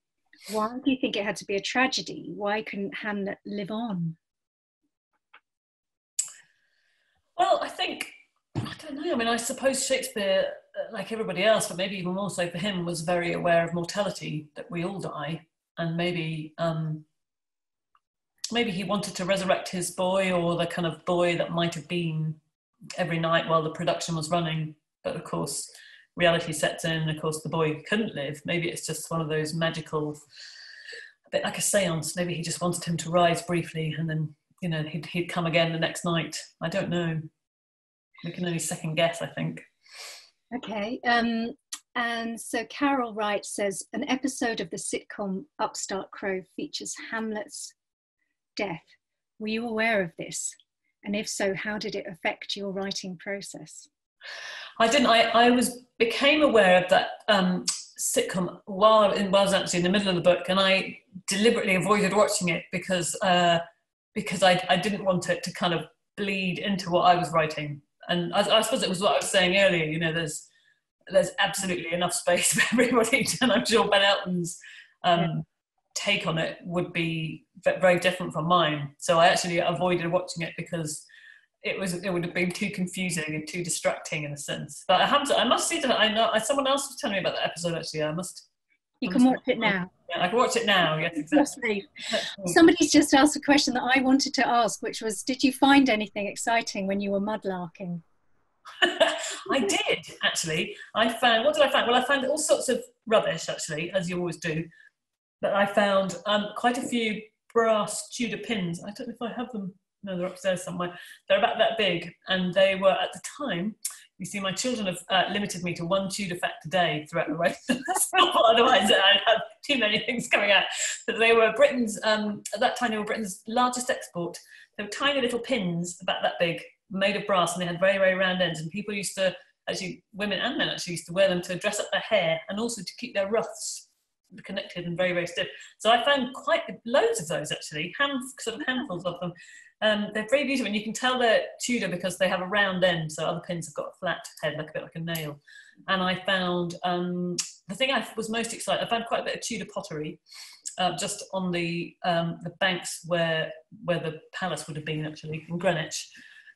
why do you think it had to be a tragedy? Why couldn't Hamnet live on? Well, I don't know. I mean, I suppose Shakespeare, like everybody else, but maybe even more so for him, was very aware of mortality, that we all die. And maybe he wanted to resurrect his boy, or the kind of boy that might have been, every night while the production was running. But of course, reality sets in. Of course, the boy couldn't live. Maybe it's just one of those magical, a bit like a seance. Maybe he just wanted him to rise briefly and then, you know, he'd come again the next night. I don't know. We can only second guess, I think. Okay. And so Carol Wright says, an episode of the sitcom Upstart Crow features Hamlet's death. Were you aware of this? And if so, how did it affect your writing process? I didn't. I became aware of that sitcom while I was actually in the middle of the book, and I deliberately avoided watching it because I didn't want it to kind of bleed into what I was writing. And I suppose it was what I was saying earlier. You know, there's absolutely enough space for everybody, and I'm sure Ben Elton's take on it would be very different from mine. So I actually avoided watching it because it would have been too confusing and too distracting in a sense. But I must see that. I know someone else was telling me about that episode. Actually, You can watch it now. Yeah, I can watch it now. Yes, exactly. Somebody's just asked a question that I wanted to ask, which was, did you find anything exciting when you were mudlarking? I did, actually. What did I find? Well, I found all sorts of rubbish, actually, as you always do. But I found quite a few brass Tudor pins. I don't know if I have them. No, they're upstairs somewhere. They're about that big, and they were, at the time, you see, my children have limited me to one Tudor fact a day throughout the way. Otherwise, I'd have too many things coming out. But they were Britain's, at that time, they were Britain's largest export. They were tiny little pins, about that big, made of brass, and they had very, very round ends. And people used to, actually, women and men actually used to wear them to dress up their hair and also to keep their ruffs connected and very, very stiff. So I found quite loads of those, actually, sort of handfuls of them. They're very beautiful, and you can tell they're Tudor because they have a round end, so other pins have got a flat head, like a bit like a nail. And I found, the thing I was most excited, I found quite a bit of Tudor pottery just on the banks where the palace would have been, actually, in Greenwich.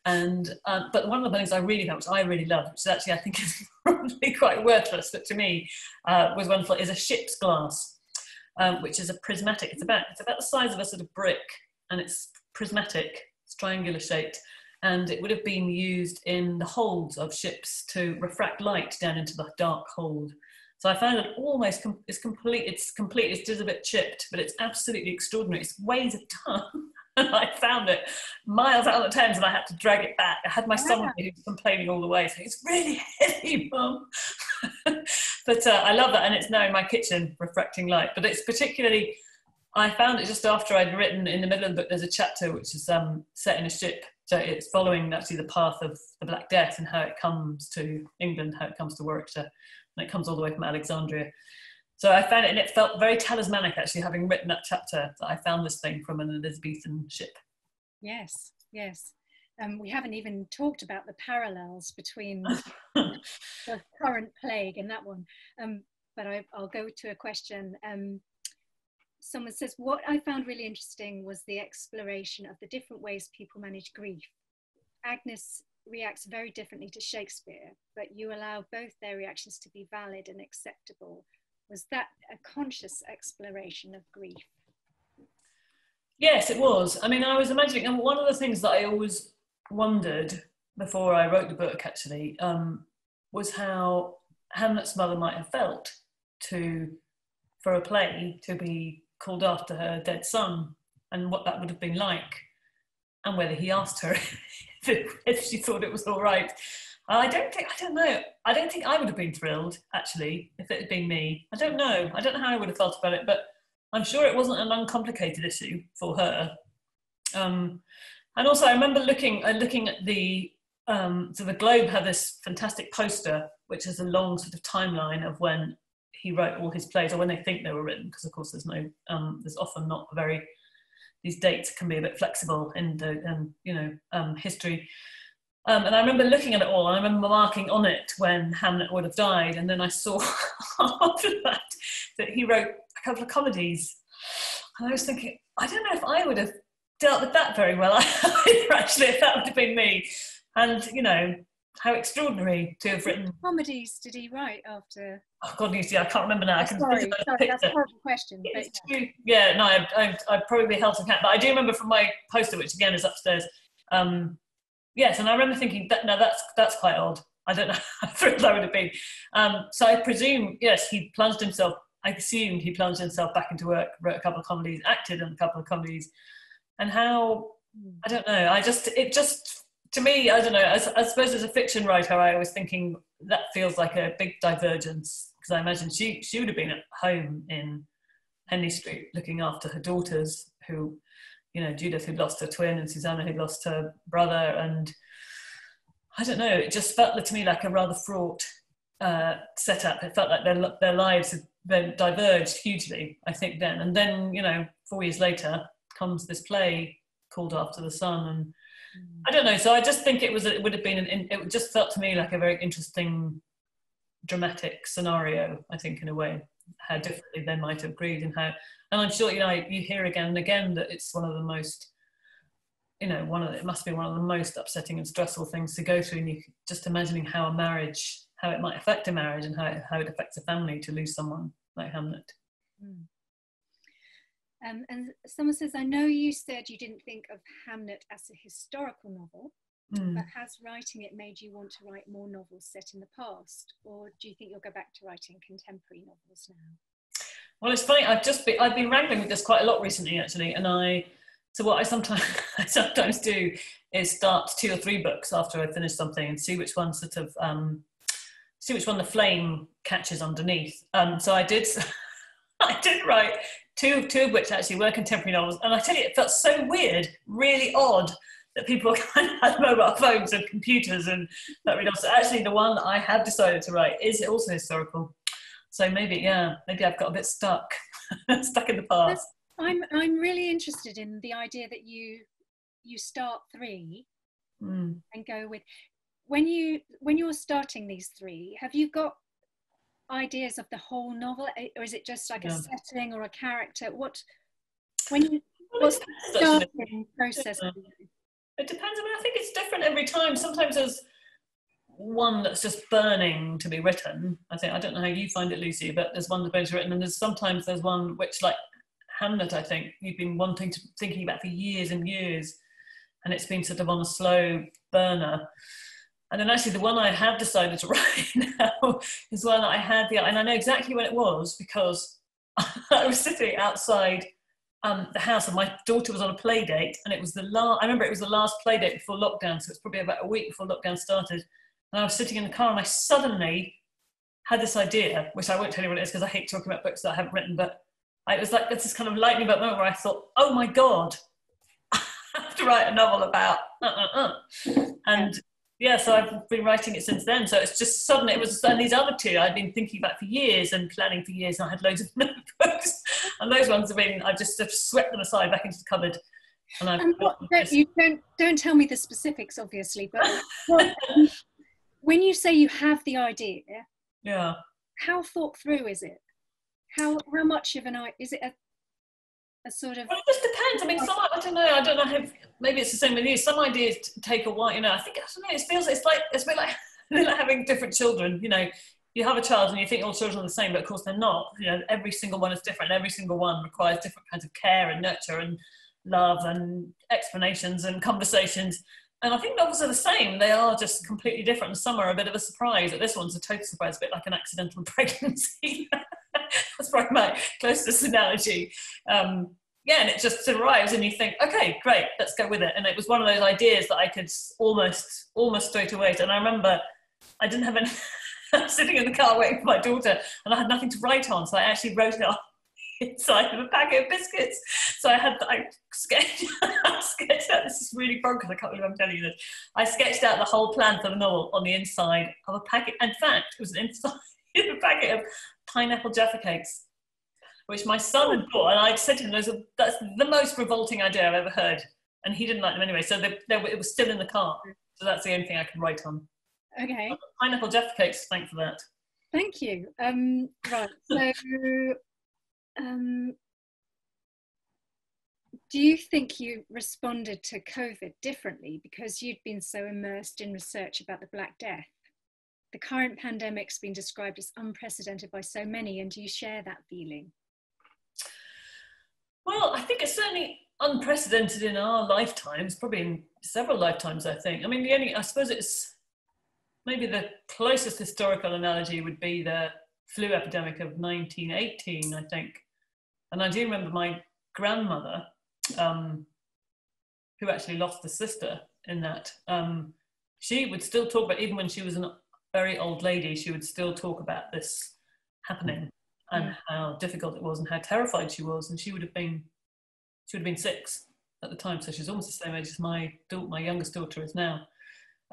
And but one of the things I really loved, which actually I think is probably quite worthless, but to me was wonderful, is a ship's glass, which is a prismatic. It's about the size of a sort of brick, and it's prismatic, it's triangular shaped, and it would have been used in the holds of ships to refract light down into the dark hold. So I found it almost it's complete. It's just a bit chipped, but it's absolutely extraordinary. It weighs a ton. And I found it miles out on the Thames, and I had to drag it back. I had my son with me who was complaining all the way, saying, "It's really heavy, Mum." But I love that, and it's now in my kitchen, refracting light. But it's particularly, I found it just after I'd written, in the middle of the book, there's a chapter which is set in a ship. So it's following actually the path of the Black Death and how it comes to England, how it comes to Warwickshire, and it comes all the way from Alexandria. So I found it, and it felt very talismanic, actually, having written that chapter, that I found this thing from an Elizabethan ship. Yes, yes. we haven't even talked about the parallels between the current plague and that one. But I'll go to a question. Someone says, what I found really interesting was the exploration of the different ways people manage grief. Agnes reacts very differently to Shakespeare, but you allow both their reactions to be valid and acceptable. Was that a conscious exploration of grief? Yes, it was. I mean, I was imagining, and one of the things that I always wondered before I wrote the book, actually, was how Hamlet's mother might have felt for a play to be called after her dead son, and what that would have been like, and whether he asked her if she thought it was all right. I don't think I would have been thrilled, actually, if it had been me. I don't know how I would have felt about it, but I'm sure it wasn't an uncomplicated issue for her. And also I remember looking at the, so the Globe had this fantastic poster, which is a long sort of timeline of when he wrote all his plays, or when they think they were written, because of course there's often not these dates can be a bit flexible in the history. And I remember looking at it all, and I remember marking on it when Hamlet would have died, and then I saw after that he wrote a couple of comedies, and I was thinking, I don't know if I would have dealt with that very well either, actually, if that would have been me. And how extraordinary to have written. What comedies did he write after? Oh God, you see, I can't remember now. Sorry, that's a horrible question. But yeah, no, I'd probably held to account, but I do remember from my poster, which again is upstairs. Yes, and I remember thinking that's quite odd. I don't know how thrilled I would have been. So I presume, yes, I assumed he plunged himself back into work, wrote a couple of comedies, acted in a couple of comedies, and how, I don't know, to me, I don't know, I suppose as a fiction writer, I was thinking that feels like a big divergence, because I imagine she would have been at home in Henley Street looking after her daughters, who, Judith who'd lost her twin and Susanna who'd lost her brother, and I don't know, it just felt to me like a rather fraught setup. It felt like their lives had been diverged hugely, I think, then. And then, 4 years later comes this play called After the Sun, and I don't know. So I just think it just felt to me like a very interesting dramatic scenario, I think, in a way, how differently they might have agreed, and I'm sure, you hear again and again that it's one of the most, it must be one of the most upsetting and stressful things to go through, and you just imagining how it might affect a marriage, and how it affects a family to lose someone like Hamlet. And someone says, I know you said you didn't think of Hamlet as a historical novel, but has writing it made you want to write more novels set in the past, or do you think you'll go back to writing contemporary novels now? Well, it's funny, I've been wrangling with this quite a lot recently, actually, and so what I sometimes do is start 2 or 3 books after I finish something and see which one the flame catches underneath. So I did write two of which actually were contemporary novels, and I tell you, it felt so weird, really odd, that people kind of had mobile phones and computers and that really. So actually, the one that I have decided to write is also historical. So maybe I've got a bit stuck in the past. I'm really interested in the idea that you start 3 and go with, when you're starting these 3, have you got ideas of the whole novel, or is it just like a setting or a character? What's the starting process? It depends. I mean, I think it's different every time. Sometimes there's one that's just burning to be written. I don't know how you find it, Lucy, but there's one that's written, and sometimes there's one which, like Hamlet, I think you've been thinking about for years and years, and it's been sort of on a slow burner. And then actually the one I have decided to write now is one that I had and I know exactly when it was, because I was sitting outside the house, and my daughter was on a play date, and it was I remember it was the last play date before lockdown, so it's probably about a week before lockdown started, and I was sitting in the car, and I suddenly had this idea, which I won't tell you what it is because I hate talking about books that I haven't written, but it was like this kind of lightning bolt moment where I thought, oh my God, I have to write a novel about and so I've been writing it since then. So it's just sudden. And these other 2 I'd been thinking about for years and planning for years, and I had loads of notebooks, and those ones I've just sort of swept them aside back into the cupboard And don't tell me the specifics, obviously, but when you say you have the idea, yeah, how thought through is it? How much of an idea is it? A sort of. Well, it just depends. I mean, I don't know how. Maybe it's the same with you. Some ideas take a while. You know, I think it feels it's a bit like having different children. You know, you have a child and you think all children are the same, but of course they're not. You know, every single one is different. Every single one requires different kinds of care and nurture and love and explanations and conversations. And I think novels are the same. They are just completely different. And some are a bit of a surprise. This one's a total surprise, a bit like an accidental pregnancy. That's probably my closest analogy. Yeah, and it just arrives and you think, okay, great, let's go with it. And it was one of those ideas that I could almost straight away. And I remember I didn't have any, I was sitting in the car waiting for my daughter and I had nothing to write on. So I actually wrote it on inside of a packet of biscuits. So I sketched out, this is really wrong because I can't believe I'm telling you this. I sketched out the whole plan for the novel on the inside of a packet. In fact, it was inside a packet of pineapple Jaffa cakes, which my son had bought, and I said to him, that's the most revolting idea I've ever heard. And he didn't like them anyway, so it was still in the car. So that's the only thing I can write on. Okay. Pineapple Jaffa cakes, thanks for that. Thank you. Right, so do you think you responded to COVID differently because you'd been so immersed in research about the Black Death? The current pandemic's been described as unprecedented by so many, and do you share that feeling? Well, I think it's certainly unprecedented in our lifetimes, probably in several lifetimes, I think. I mean, I suppose it's maybe the closest historical analogy would be the flu epidemic of 1918, I think. And I do remember my grandmother, who actually lost a sister in that, she would still talk about, even when she was a very old lady, she would still talk about this happening. And how difficult it was and how terrified she was. And she would have been 6 at the time, so she's almost the same age as my youngest daughter is now.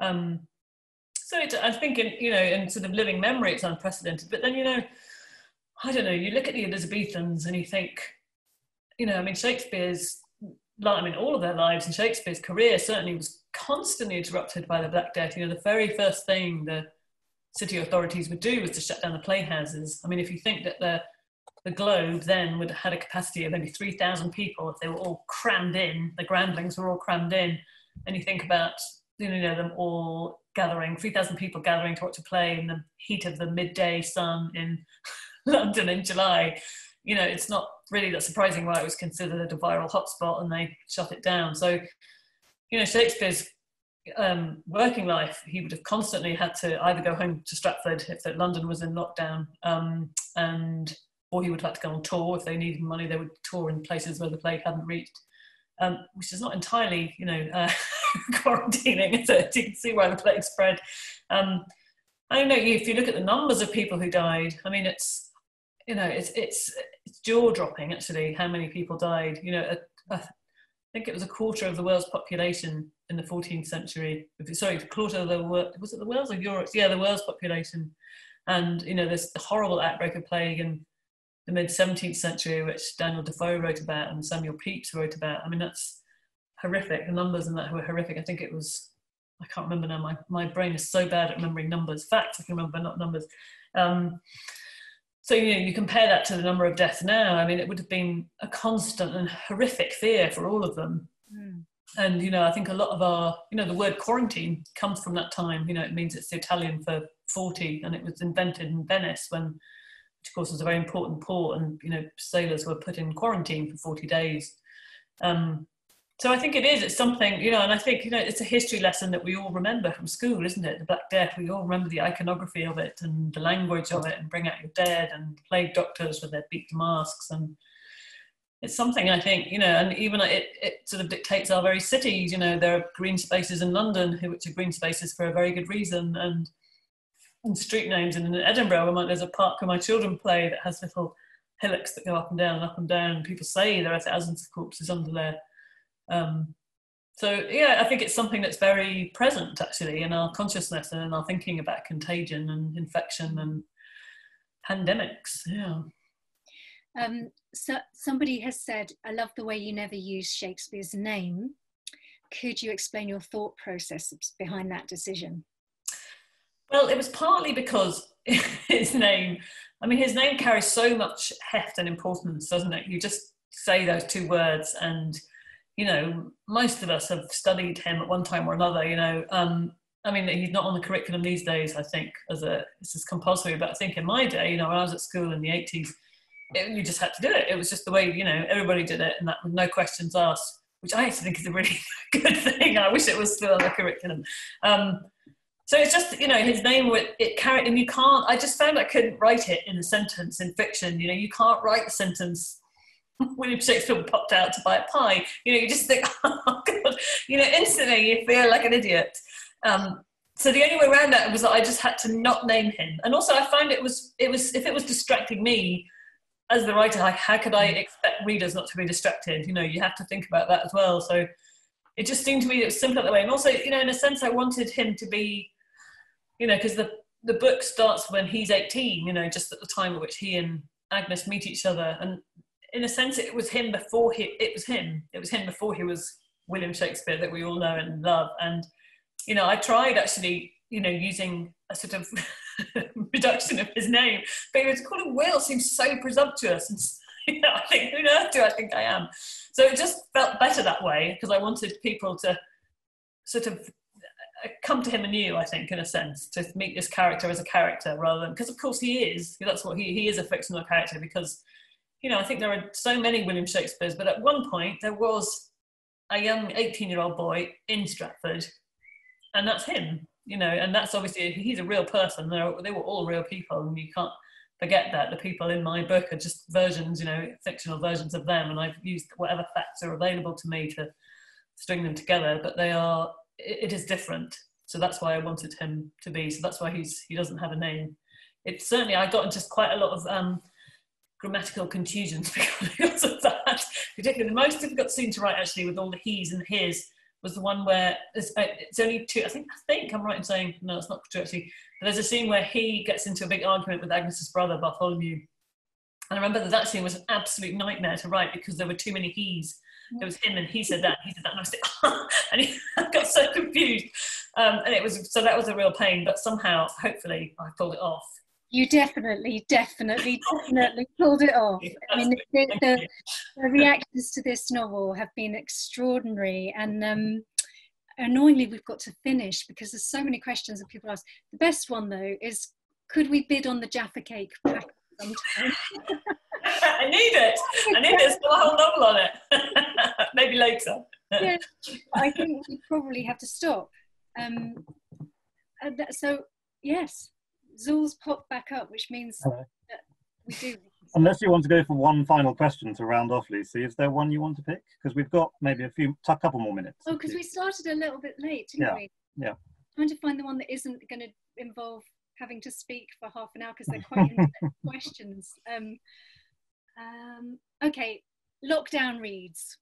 So I think in sort of living memory, it's unprecedented. But then, I don't know, you look at the Elizabethans and you think, I mean, Shakespeare's, all of their lives and Shakespeare's career certainly was constantly interrupted by the Black Death. The very first thing the city authorities would do was to shut down the playhouses. I mean, if you think that the Globe then would have had a capacity of maybe 3,000 people, if they were all crammed in, the Groundlings were all crammed in, and you think about, them all gathering, 3,000 people gathering to watch a play in the heat of the midday sun in London in July, it's not really that surprising why it was considered a viral hotspot and they shut it down. So, Shakespeare's working life, he would have constantly had to either go home to Stratford if London was in lockdown, or he would have had to go on tour. If they needed money, they would tour in places where the plague hadn't reached, which is not entirely, quarantining. So you can see why the plague spread. I don't know, if you look at the numbers of people who died, I mean, it's jaw-dropping, actually, how many people died. I think it was a quarter of the world's population in the 14th century. Sorry, a quarter of the world, was it the world's or Europe's? Yeah, the world's population. And, there's the horrible outbreak of plague in the mid-17th century, which Daniel Defoe wrote about and Samuel Pepys wrote about. I mean, that's horrific. The numbers in that were horrific. I think it was, I can't remember now, my brain is so bad at remembering numbers. Facts I can remember, not numbers. So, you compare that to the number of deaths now, I mean, it would have been a constant and horrific fear for all of them. Mm. And, I think a lot of our, the word quarantine comes from that time. It means it's the Italian for 40, and it was invented in Venice which of course was a very important port, and, sailors were put in quarantine for 40 days. So I think it's something, and I think, it's a history lesson that we all remember from school, isn't it? The Black Death, we all remember the iconography of it and the language of it, and Bring Out Your Dead and plague doctors with their beaked masks. And it's something, I think, and even it sort of dictates our very cities. There are green spaces in London, which are green spaces for a very good reason, and street names. And in Edinburgh, there's a park where my children play that has little hillocks that go up and down and up and down. People say there are thousands of corpses under there. So yeah, I think it's something that's very present, actually, in our consciousness and in our thinking about contagion and infection and pandemics. Yeah. So somebody has said, I love the way you never use Shakespeare's name. Could you explain your thought process behind that decision? Well, it was partly because his name carries so much heft and importance, doesn't it? You just say those two words and, you know, most of us have studied him at one time or another, you know. I mean, he's not on the curriculum these days, I think, this is compulsory, but I think in my day, you know, when I was at school in the 80s, you just had to do it. It was just the way, you know, everybody did it, and that with no questions asked, which I actually think is a really good thing. I wish it was still on the curriculum. So it's just, you know, his name, it carried, and you can't, I just found I couldn't write it in a sentence in fiction. You know, you can't write a sentence, William Shakespeare popped out to buy a pie. You know, you just think, oh God, you know, instantly you feel like an idiot. So the only way around that was that I just had to not name him. And also I find it was, if it was distracting me as the writer, how could I expect readers not to be distracted? You know, you have to think about that as well. So it just seemed to me it was simpler that way. And also, you know, in a sense, I wanted him to be, you know, because the book starts when he's 18, you know, just at the time at which he and Agnes meet each other. And in a sense, it was him before it was him before he was William Shakespeare that we all know and love. And, you know, I tried actually, you know, using a sort of reduction of his name, but he was called Will seems so presumptuous. And, you know, I think, who on earth do I think I am? So it just felt better that way, because I wanted people to sort of come to him anew, I think, in a sense, to meet this character as a character rather than, because of course he is, that's what he is, a fictional character, because, you know, I think there are so many William Shakespeares, but at one point there was a young 18-year-old boy in Stratford, and that's him, you know, and that's obviously, he's a real person. They were all real people, and you can't forget that. The people in my book are just versions, you know, fictional versions of them, and I've used whatever facts are available to me to string them together, but it is different. So that's why I wanted him to be, so that's why he doesn't have a name. It's certainly, I got into quite a lot of grammatical confusions because of that. Particularly the most difficult scene to write, actually, with all the he's and his, was the one where it's only two, I think I'm right in saying, no, it's not true actually, but there's a scene where he gets into a big argument with Agnes's brother, Bartholomew. And I remember that scene was an absolute nightmare to write because there were too many he's. It was him and he said that, and I was like, and he got so confused. And it was, so that was a real pain, but somehow, hopefully, I pulled it off. You definitely pulled it off. I mean, the reactions to this novel have been extraordinary, and annoyingly, we've got to finish because there's so many questions that people ask. The best one, though, is could we bid on the Jaffa Cake pack sometime? I need it. There's still a whole novel on it. Maybe later. Yeah, I think we probably have to stop. So, yes, Zool's popped back up, which means that we do. Unless you want to go for one final question to round off, Lucy, is there one you want to pick? Because we've got maybe a couple more minutes. Oh, because we started a little bit late, didn't we? Yeah. Trying to find the one that isn't going to involve having to speak for half an hour because they're quite in-depth questions. Okay, lockdown reads.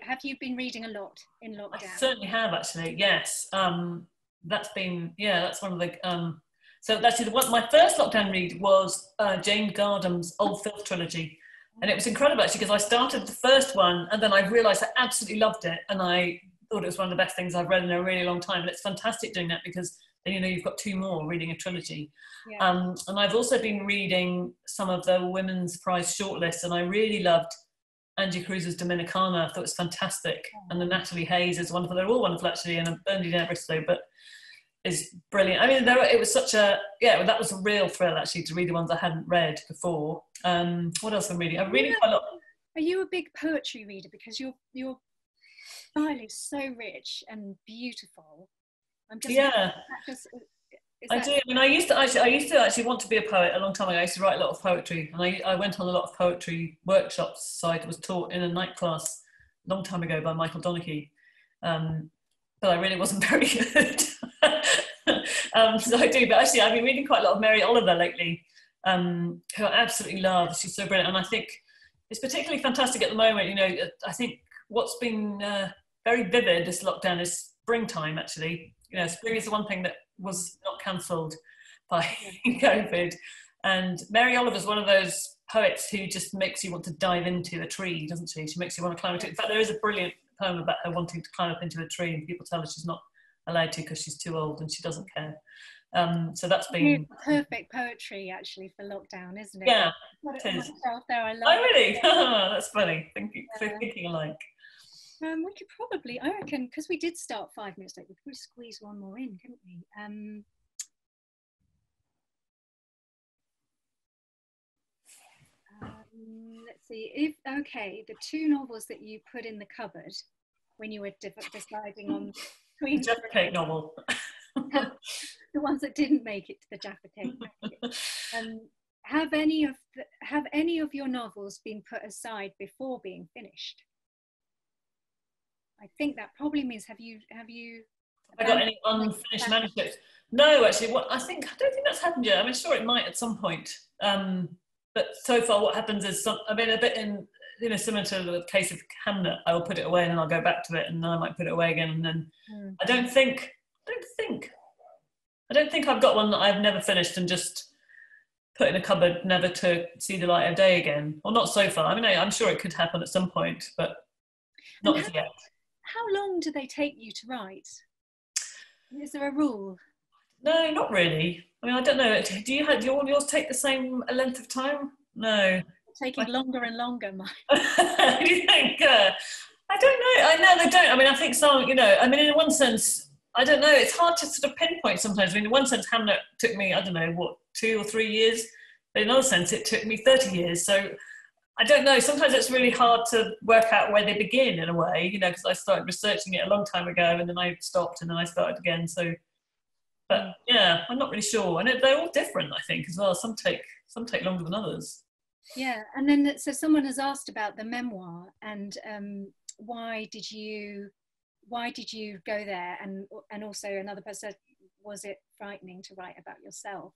Have you been reading a lot in lockdown? I certainly have, actually, yes. That's one of the, so actually my first lockdown read was Jane Gardam's Old Filth trilogy. And it was incredible, actually, because I started the first one and then I realised I absolutely loved it. And I thought it was one of the best things I've read in a really long time. And it's fantastic doing that because then, you know, you've got two more reading a trilogy. Yeah. And I've also been reading some of the Women's Prize shortlists, and I really loved Angie Cruz's Dominicana. I thought it was fantastic. And the Natalie Hayes is wonderful. They're all wonderful, actually, and Bernadine Everisto, but is brilliant. I mean, it was such a, that was a real thrill, actually, to read the ones I hadn't read before. What else am I reading? I'm reading quite a lot. Are you a big poetry reader? Because your style is so rich and beautiful. I do. I mean, I used to actually want to be a poet a long time ago. I used to write a lot of poetry, and I went on a lot of poetry workshops. So I was taught in a night class a long time ago by Michael Donaghy, but I really wasn't very good. So I do. But actually, I've been reading quite a lot of Mary Oliver lately, who I absolutely love. She's so brilliant, and I think it's particularly fantastic at the moment. You know, I think what's been very vivid this lockdown is springtime, actually. You know, spring is the one thing that was not cancelled by COVID. And Mary Oliver's one of those poets who just makes you want to dive into a tree, doesn't she? She makes you want to climb into it. In fact, there is a brilliant poem about her wanting to climb up into a tree, and people tell her she's not allowed to because she's too old, and she doesn't care. So that's been perfect poetry actually for lockdown, isn't it? Yeah, it is. There, I love oh really? That's funny. Thinking alike. We could probably, I reckon, because we did start 5 minutes late, we could squeeze one more in, couldn't we? Let's see. The 2 novels that you put in the cupboard when you were deciding on the Jaffa Cake novel. The ones that didn't make it to the Jaffa Cake. Have any of your novels been put aside before being finished? I think that probably means have you I got any unfinished manuscripts? No, actually, I don't think that's happened yet. I'm sure it might at some point. But so far, what happens is, a bit in, similar to the case of Hamnet, I will put it away and then I'll go back to it, and then I might put it away again, and then I don't think I've got one that I've never finished and just put in a cupboard, never to see the light of day again. Well, not so far. I mean, I'm sure it could happen at some point, but not as yet. How long do they take you to write? Is there a rule? No, not really. I mean, I don't know. Do yours take the same length of time? No. It's taking longer and longer, Mike. Do you think? I don't know. I know they don't. I mean, I think some, in one sense, I don't know. It's hard to sort of pinpoint sometimes. I mean, in one sense, Hamnet took me, 2 or 3 years. But in another sense, it took me 30 years. So I don't know. Sometimes it's really hard to work out where they begin in a way, because I started researching it a long time ago and then I stopped and then I started again. So, but yeah, I'm not really sure. And they're all different, I think, as well. Some take longer than others. Yeah. And then, so someone has asked about the memoir and why did you go there? And also another person said, was it frightening to write about yourself?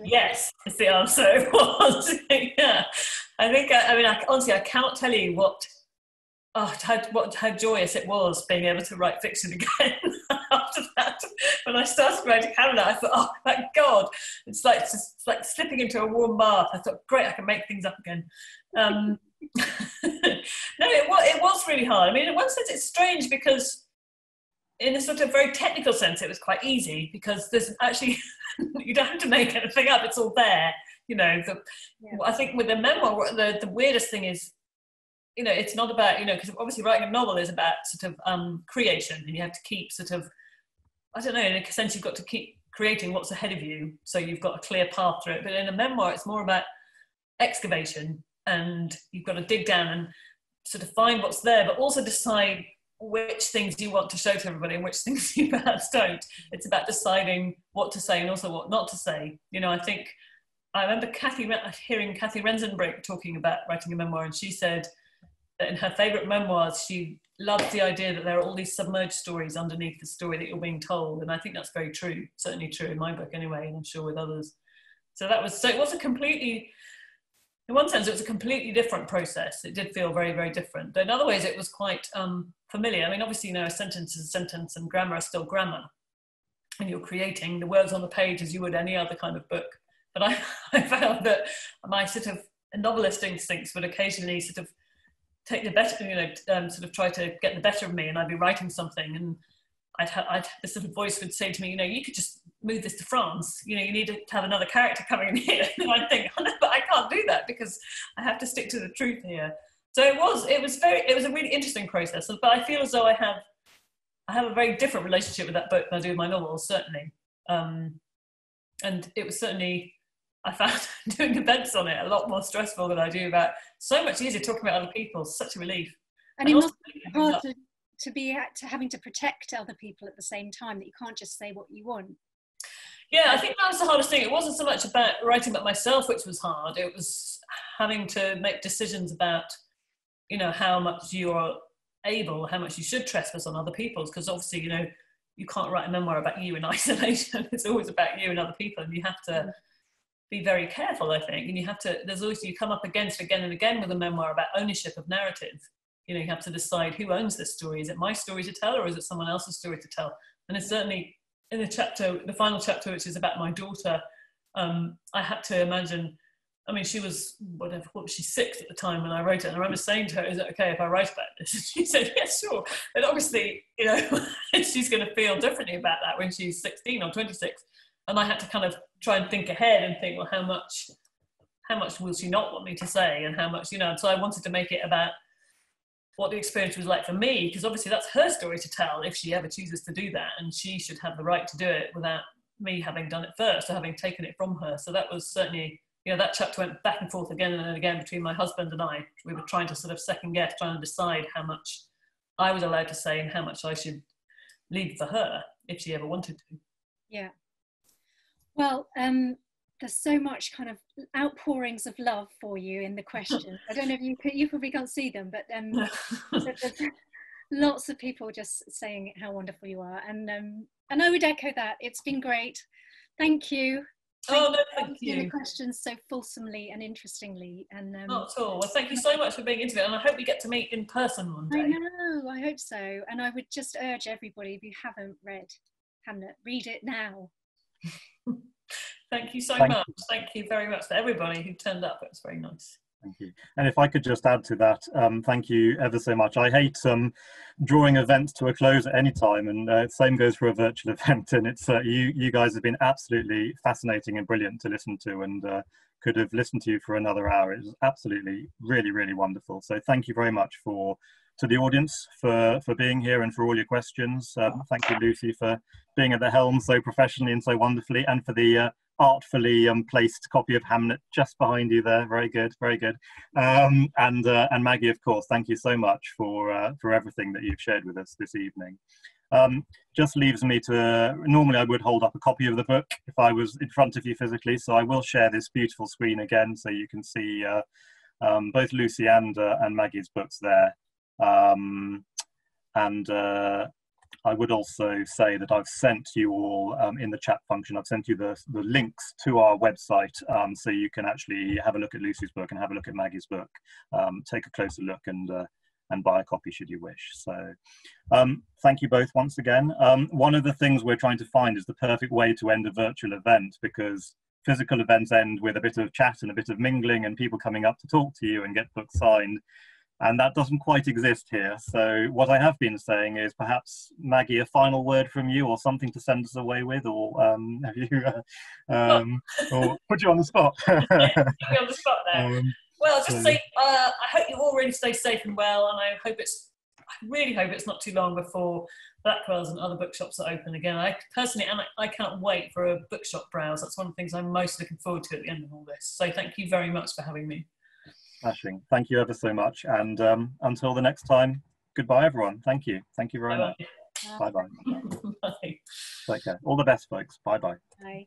Yes, is the answer. It was. Yeah, I think. Honestly, I cannot tell you how joyous it was being able to write fiction again. After that, when I started writing Hamnet, I thought, oh, thank God! It's like slipping into a warm bath. I thought, great, I can make things up again. No, it was really hard. I mean, in one sense, it's strange because, in a sort of very technical sense, it was quite easy because there's actually you don't have to make anything up; it's all there. I think with the memoir, the weirdest thing is, it's not about because obviously writing a novel is about sort of creation, and you have to keep sort of, I don't know, in a sense you've got to keep creating what's ahead of you, so you've got a clear path through it. But in a memoir, it's more about excavation, and you've got to dig down and sort of find what's there, but also decide which things you want to show to everybody and which things you perhaps don't. It's about deciding what to say and also what not to say. I think I remember hearing Cathy Rensenbrink talking about writing a memoir, and she said that in her favourite memoirs, she loves the idea that there are all these submerged stories underneath the story that you're being told, and I think that's very true, certainly true in my book anyway, and I'm sure with others. So it was in one sense, it was a completely different process. It did feel very, very different. But in other ways, it was quite familiar. I mean, obviously, a sentence is a sentence and grammar is still grammar. And you're creating the words on the page as you would any other kind of book. But I found that my sort of novelist instincts would occasionally sort of take the better, sort of try to get the better of me. And I'd be writing something and this sort of voice would say to me, you could just move this to France. You need to have another character coming in here. And I'd think, oh, no, but I can't do that because I have to stick to the truth here. So it was a really interesting process. But I feel as though I have a very different relationship with that book than I do with my novels, certainly. And it was certainly, I found doing events on it a lot more stressful than I do about, so much easier talking about other people, such a relief. And it must be hard to be having to protect other people at the same time, that you can't just say what you want. Yeah, I think that was the hardest thing. It wasn't so much about writing about myself, which was hard. It was having to make decisions about, how much you're able, how much you should trespass on other people's, because obviously, you can't write a memoir about you in isolation. It's always about you and other people, and you have to be very careful, I think. And you come up against again and again with a memoir about ownership of narrative. You have to decide who owns this story. Is it my story to tell, or is it someone else's story to tell? And it's certainly in the final chapter, which is about my daughter, I had to imagine, I mean, she was, what was she, 6 at the time when I wrote it. And I remember saying to her, is it okay if I write about this? And she said, yes, sure. And obviously, you know, she's going to feel differently about that when she's 16 or 26. And I had to kind of try and think ahead and think, well, how much will she not want me to say? And how much, you know, and so I wanted to make it about what the experience was like for me, because obviously that's her story to tell if she ever chooses to do that. And she should have the right to do it without me having done it first or having taken it from her. So that was certainly, you know, that chapter went back and forth again and again between my husband and I. We were trying to sort of second guess, trying to decide how much I was allowed to say and how much I should leave for her if she ever wanted to. Yeah. Well, there's so much kind of outpourings of love for you in the questions. I don't know if you probably can't see them, but there's lots of people just saying how wonderful you are. And I would echo that. It's been great. Thank you. Thank you. The questions so fulsomely and interestingly. And not at all. Well, thank you so much for being interviewed, and I hope we get to meet in person one day. I know, I hope so. And I would just urge everybody, if you haven't read Hamnet, read it now. Thank you so much. Thank you very much to everybody who turned up. It was very nice. Thank you. And if I could just add to that, thank you ever so much. I hate drawing events to a close at any time, and same goes for a virtual event. And it's you guys have been absolutely fascinating and brilliant to listen to, and could have listened to you for another hour. It was absolutely really, really wonderful. So thank you very much to the audience for being here and for all your questions. Thank you, Lucy, for being at the helm so professionally and so wonderfully, and for the artfully placed copy of Hamnet just behind you there. Very good, very good. And Maggie, of course, thank you so much for everything that you've shared with us this evening. Just leaves me to, normally I would hold up a copy of the book if I was in front of you physically, so I will share this beautiful screen again so you can see both Lucy and Maggie's books there. I would also say that I've sent you all in the chat function, I've sent you the links to our website, so you can actually have a look at Lucy's book and have a look at Maggie's book, take a closer look and buy a copy should you wish. So thank you both once again. One of the things we're trying to find is the perfect way to end a virtual event, because physical events end with a bit of chat and a bit of mingling and people coming up to talk to you and get books signed. And that doesn't quite exist here. So what I have been saying is perhaps, Maggie, a final word from you or something to send us away with, or have you, or put you on the spot? Yeah, put me on the spot there. Well, I'll just say, I hope you all really stay safe and well, and I really hope it's not too long before Blackwell's and other bookshops are open again. I personally, and I can't wait for a bookshop browse. That's one of the things I'm most looking forward to at the end of all this. So thank you very much for having me. Smashing. Thank you ever so much. And until the next time, goodbye, everyone. Thank you. Thank you very much. Bye-bye. Bye. Take care. All the best, folks. Bye-bye. Bye.